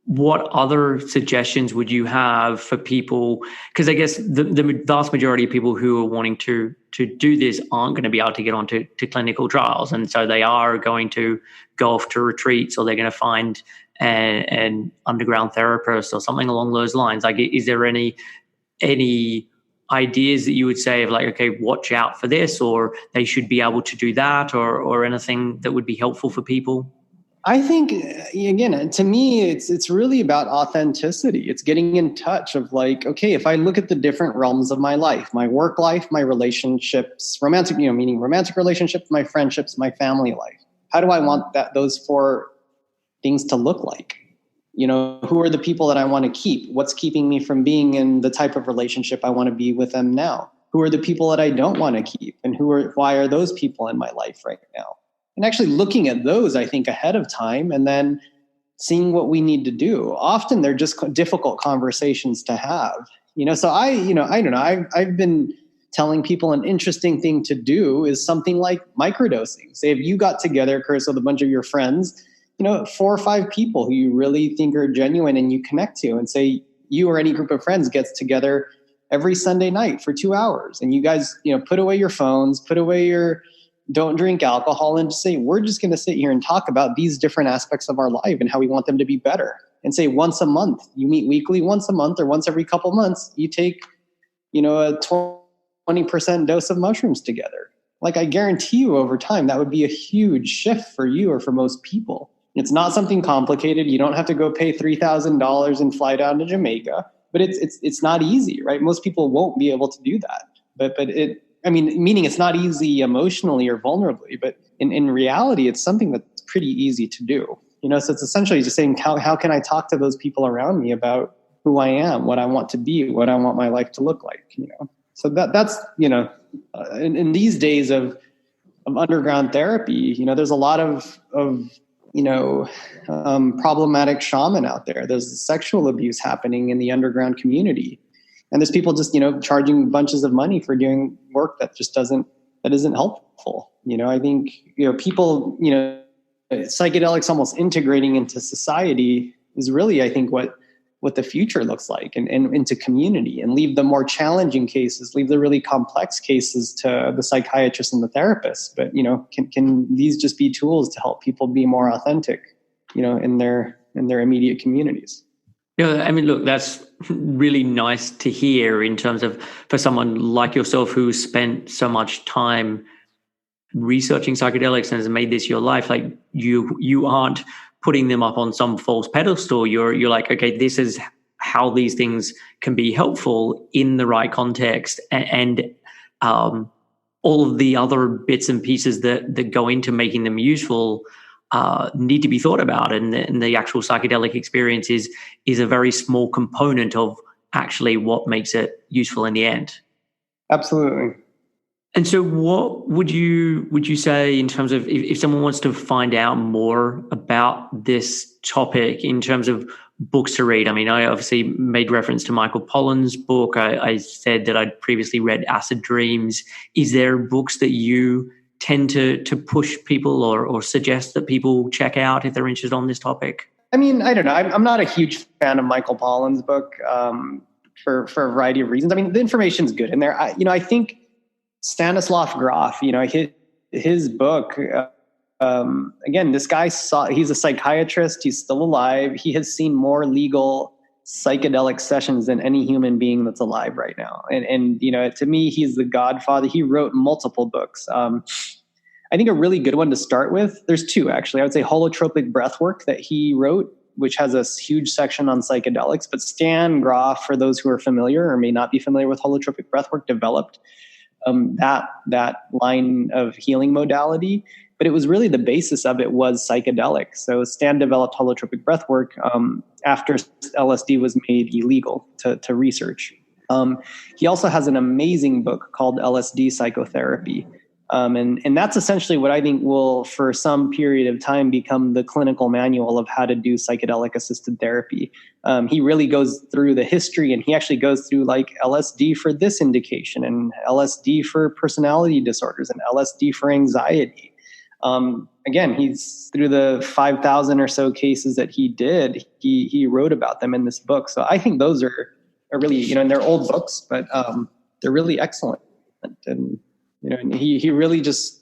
What other suggestions would you have for people? Because I guess the vast majority of people who are wanting to do this aren't going to be able to get onto clinical trials. And so they are going to go off to retreats, or they're going to find an underground therapist or something along those lines. Like, is there any ideas that you would say of like, okay, watch out for this, or they should be able to do that, or anything that would be helpful for people? I think, again, to me, it's really about authenticity. It's getting in touch of like, okay, if I look at the different realms of my life, my work life, my relationships, romantic, meaning romantic relationships, my friendships, my family life, how do I want those 4 things to look like? Who are the people that I want to keep? What's keeping me from being in the type of relationship I want to be with them now? Who are the people that I don't want to keep? And why are those people in my life right now? And actually looking at those, I think, ahead of time, and then seeing what we need to do. Often they're just difficult conversations to have. So I don't know. I've been telling people an interesting thing to do is something like microdosing. Say if you got together, Chris, with a bunch of your friends, 4 or 5 people who you really think are genuine and you connect to, and say you or any group of friends gets together every Sunday night for 2 hours, and you guys, put away your phones, don't drink alcohol, and just say, we're just going to sit here and talk about these different aspects of our life and how we want them to be better. And say once a month, you meet weekly, once a month, or once every couple months, you take, a 20% dose of mushrooms together. Like, I guarantee you over time, that would be a huge shift for you or for most people. It's not something complicated. You don't have to go pay $3,000 and fly down to Jamaica, but it's not easy, right? Most people won't be able to do that, meaning it's not easy emotionally or vulnerably, but in reality, it's something that's pretty easy to do. So it's essentially just saying, how can I talk to those people around me about who I am, what I want to be, what I want my life to look like, So that's, in these days of underground therapy, there's a lot of problematic shaman out there. There's sexual abuse happening in the underground community. And there's people just, charging bunches of money for doing work that just isn't helpful. I think, people, psychedelics almost integrating into society is really, I think, what the future looks like, and into community, and leave the more challenging cases, leave the really complex cases to the psychiatrist and the therapist. But, can these just be tools to help people be more authentic, in their immediate communities? Yeah, I mean, look, that's really nice to hear in terms of, for someone like yourself who spent so much time researching psychedelics and has made this your life. Like you aren't putting them up on some false pedestal. You're like, okay, this is how these things can be helpful in the right context, and all of the other bits and pieces that go into making them useful need to be thought about, and the actual psychedelic experience is a very small component of actually what makes it useful in the end. Absolutely. And so what would you say in terms of if someone wants to find out more about this topic in terms of books to read? I mean, I obviously made reference to Michael Pollan's book. I said that I'd previously read Acid Dreams. Is there books that you tend to push people or suggest that people check out if they're interested on this topic? I mean, I don't know. I'm not a huge fan of Michael Pollan's book for a variety of reasons. I mean, the information's good in there. I think Stanislav Grof, his book, again, this guy he's a psychiatrist. He's still alive. He has seen more legal psychedelic sessions than any human being that's alive right now. And to me, he's the godfather. He wrote multiple books. I think a really good one to start with, there's two actually. I would say Holotropic Breathwork that he wrote, which has a huge section on psychedelics. But Stan Grof, for those who are familiar or may not be familiar with Holotropic Breathwork, developed that line of healing modality, but it was really the basis of it was psychedelic. So Stan developed holotropic breathwork after LSD was made illegal to research. He also has an amazing book called LSD Psychotherapy. And that's essentially what I think will, for some period of time, become the clinical manual of how to do psychedelic-assisted therapy. He really goes through the history, and he actually goes through like LSD for this indication, and LSD for personality disorders, and LSD for anxiety. Again, he's through the 5,000 or so cases that he did. He wrote about them in this book. So I think those are really, and they're old books, but they're really excellent. And and he really just,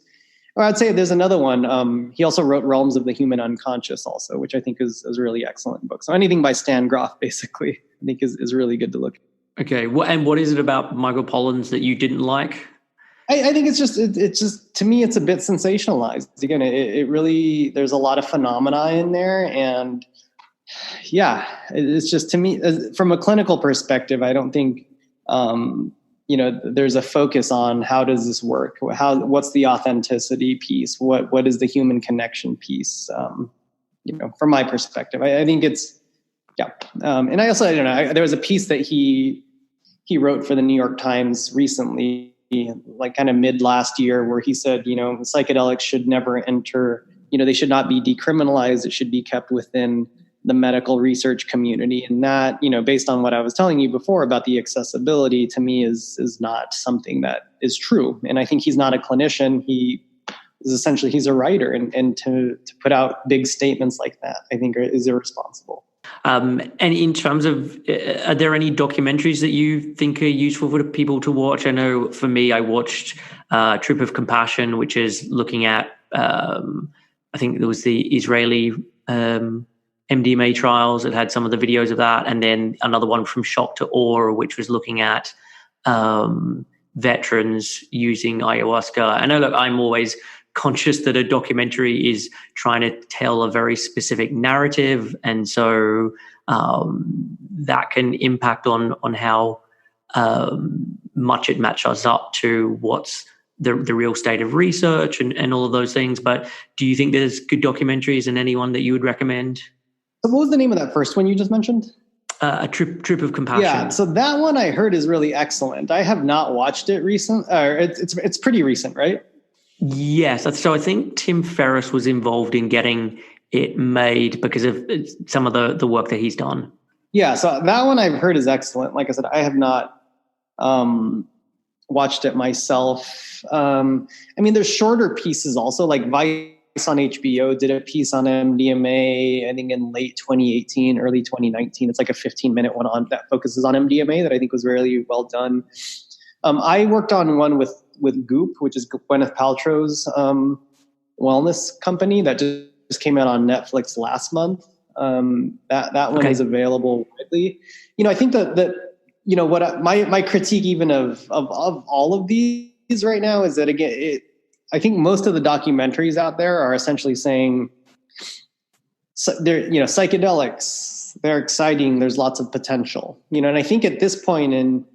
or I'd say there's another one. He also wrote Realms of the Human Unconscious also, which I think is a really excellent book. So anything by Stan Grof, basically, I think is really good to look at. Okay. And what is it about Michael Pollan's that you didn't like? I think it's just, to me, it's a bit sensationalized. Again, it really, there's a lot of phenomena in there. And yeah, it's just, to me, from a clinical perspective, I don't think, there's a focus on how does this work? What's the authenticity piece? What is the human connection piece? From my perspective, I think it's, yeah. And I also, I don't know, there was a piece that he wrote for the New York Times recently, like kind of mid last year, where he said, psychedelics should never enter, they should not be decriminalized. It should be kept within the medical research community. And that, based on what I was telling you before about the accessibility, to me is not something that is true. And I think he's not a clinician. He is essentially, he's a writer, and to put out big statements like that, I think is irresponsible. And in terms of, are there any documentaries that you think are useful for people to watch? I know for me, I watched Troop of Compassion, which is looking at, I think there was the Israeli MDMA trials. It had some of the videos of that. And then another one from Shock to Awe, which was looking at veterans using ayahuasca. I know, look, I'm always conscious that a documentary is trying to tell a very specific narrative. And so that can impact on how much it matches up to what's the real state of research and all of those things. But do you think there's good documentaries and anyone that you would recommend? So what was the name of that first one you just mentioned? A trip of compassion. Yeah, so that one I heard is really excellent. I have not watched it recent. It's pretty recent, right? Yes. So I think Tim Ferriss was involved in getting it made because of some of the work that he's done. Yeah, so that one I've heard is excellent. Like I said, I have not watched it myself. There's shorter pieces also, like Vice on HBO did a piece on MDMA, I think in late 2018, early 2019. It's like a 15-minute one on that focuses on MDMA that I think was really well done. I worked on one with Goop, which is Gwyneth Paltrow's wellness company that just came out on Netflix last month. That one is available widely. I think that what my critique even of all of these right now is that, again, I think most of the documentaries out there are essentially saying, they're, psychedelics, they're exciting, there's lots of potential, and I think at this point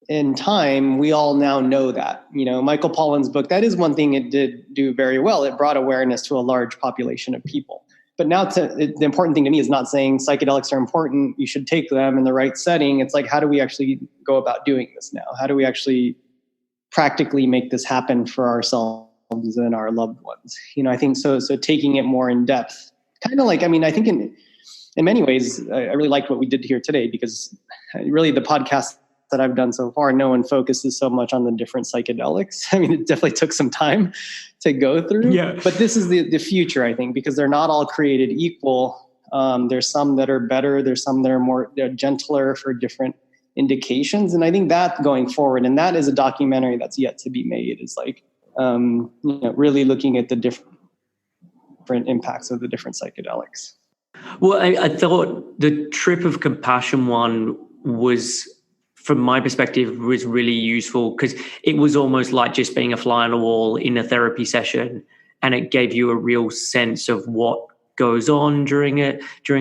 in time, we all now know that, Michael Pollan's book, that is one thing it did do very well. It brought awareness to a large population of people. But now the important thing to me is not saying psychedelics are important, you should take them in the right setting. It's like, how do we actually go about doing this now? How do we actually practically make this happen for ourselves and our loved ones? I think so taking it more in depth, kind of like, I think in many ways, I really liked what we did here today, because really the podcast that I've done so far, no one focuses so much on the different psychedelics. It definitely took some time to go through, but this is the future, I think, because they're not all created equal. There's some that are better. There's some that are they're gentler for different indications. And I think that going forward, and that is a documentary that's yet to be made, is like, really looking at the different impacts of the different psychedelics. Well, I thought the Trip of Compassion one was, from my perspective, was really useful because it was almost like just being a fly on the wall in a therapy session, and it gave you a real sense of what goes on during a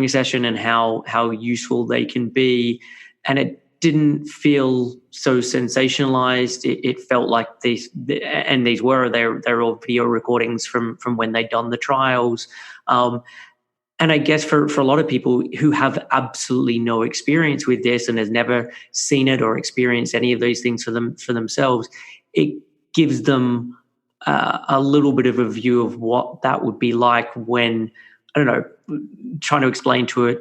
session and how useful they can be. And it didn't feel so sensationalized. It felt like they're all video recordings from when they'd done the trials. And I guess for a lot of people who have absolutely no experience with this and has never seen it or experienced any of these things for themselves, it gives them a little bit of a view of what that would be like when, I don't know, trying to explain to a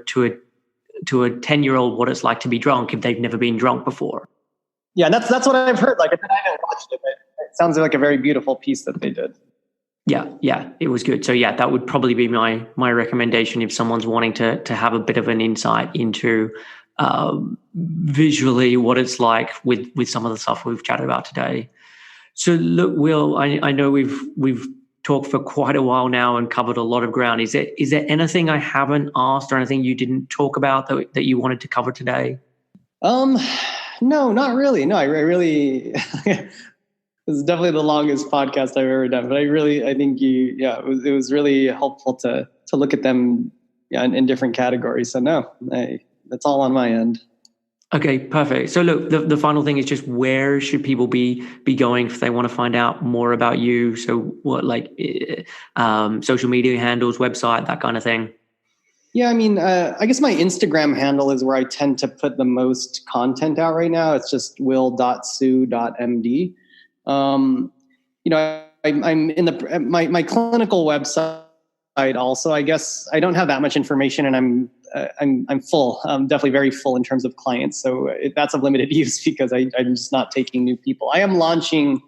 10-year-old what it's like to be drunk if they've never been drunk before. Yeah, that's what I've heard. Like, I haven't watched it, but it sounds like a very beautiful piece that they did. Yeah, it was good. So yeah, that would probably be my recommendation if someone's wanting to have a bit of an insight into visually what it's like with some of the stuff we've chatted about today. So look, Will, I know we've talked for quite a while now and covered a lot of ground. Is there anything I haven't asked or anything you didn't talk about that you wanted to cover today? No, not really. No, I really, this is definitely the longest podcast I've ever done, but I think it was really helpful to look at them in different categories. So no, that's all on my end. Okay, perfect. So look, the final thing is just, where should people be going if they want to find out more about you? So what, like social media handles, website, that kind of thing? Yeah, I guess my Instagram handle is where I tend to put the most content out right now. It's just will.siu.md. I'm in my clinical website also. I guess I don't have that much information, and I'm full. I'm definitely very full in terms of clients. So that's of limited use because I'm just not taking new people. I am launching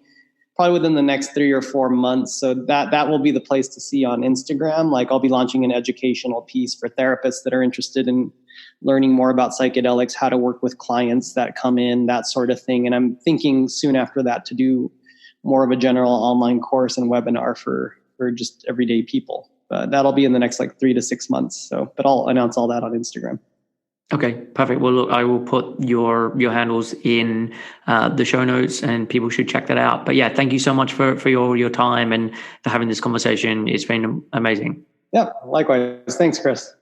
probably within the next 3 or 4 months. So that will be the place to see on Instagram. Like, I'll be launching an educational piece for therapists that are interested in learning more about psychedelics, how to work with clients that come in, that sort of thing. And I'm thinking soon after that to do more of a general online course and webinar for just everyday people. That'll be in the next 3 to 6 months. But I'll announce all that on Instagram. Okay, perfect. Well, look, I will put your handles in the show notes, and people should check that out. But yeah, thank you so much for your time and for having this conversation. It's been amazing. Yeah, likewise. Thanks, Chris.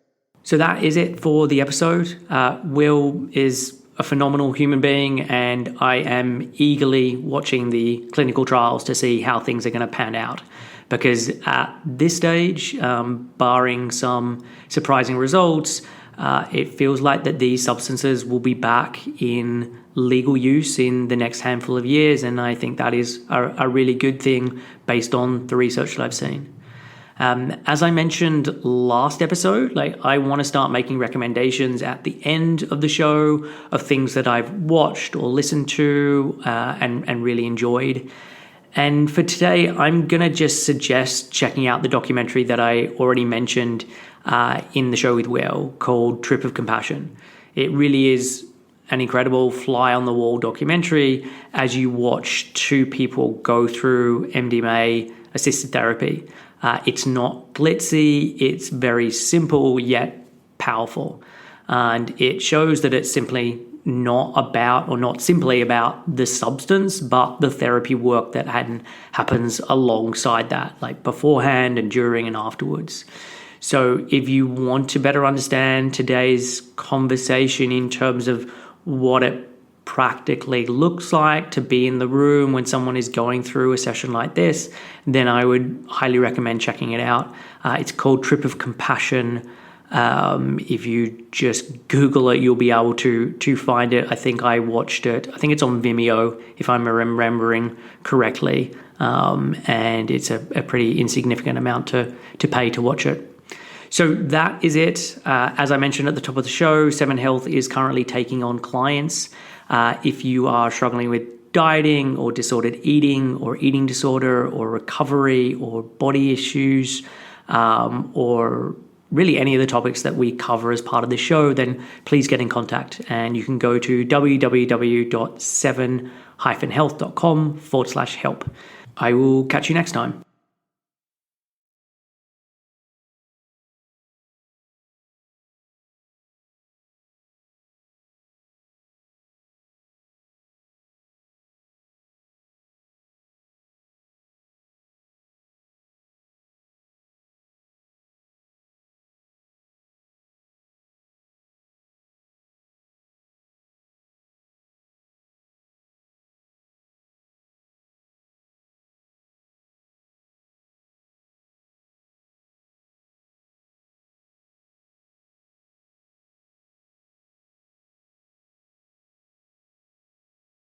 So that is it for the episode. Will is a phenomenal human being, and I am eagerly watching the clinical trials to see how things are going to pan out. Because at this stage, barring some surprising results, it feels like that these substances will be back in legal use in the next handful of years, and I think that is a really good thing based on the research that I've seen. As I mentioned last episode, I want to start making recommendations at the end of the show of things that I've watched or listened to and really enjoyed. And for today, I'm going to just suggest checking out the documentary that I already mentioned in the show with Will called Trip of Compassion. It really is an incredible fly-on-the-wall documentary as you watch two people go through MDMA-assisted therapy. It's not glitzy, it's very simple yet powerful. And it shows that it's simply not simply about the substance, but the therapy work that happens alongside that, like beforehand and during and afterwards. So if you want to better understand today's conversation in terms of what it practically looks like to be in the room when someone is going through a session like this, then I would highly recommend checking it out. It's called Trip of Compassion. If you just Google it, you'll be able to find it. I think I watched it. I think it's on Vimeo, if I'm remembering correctly. And it's a pretty insignificant amount to pay to watch it. So that is it. As I mentioned at the top of the show, 7 Health is currently taking on clients. If you are struggling with dieting or disordered eating or eating disorder or recovery or body issues or really any of the topics that we cover as part of the show, then please get in contact. And you can go to www.7-health.com/help. I will catch you next time.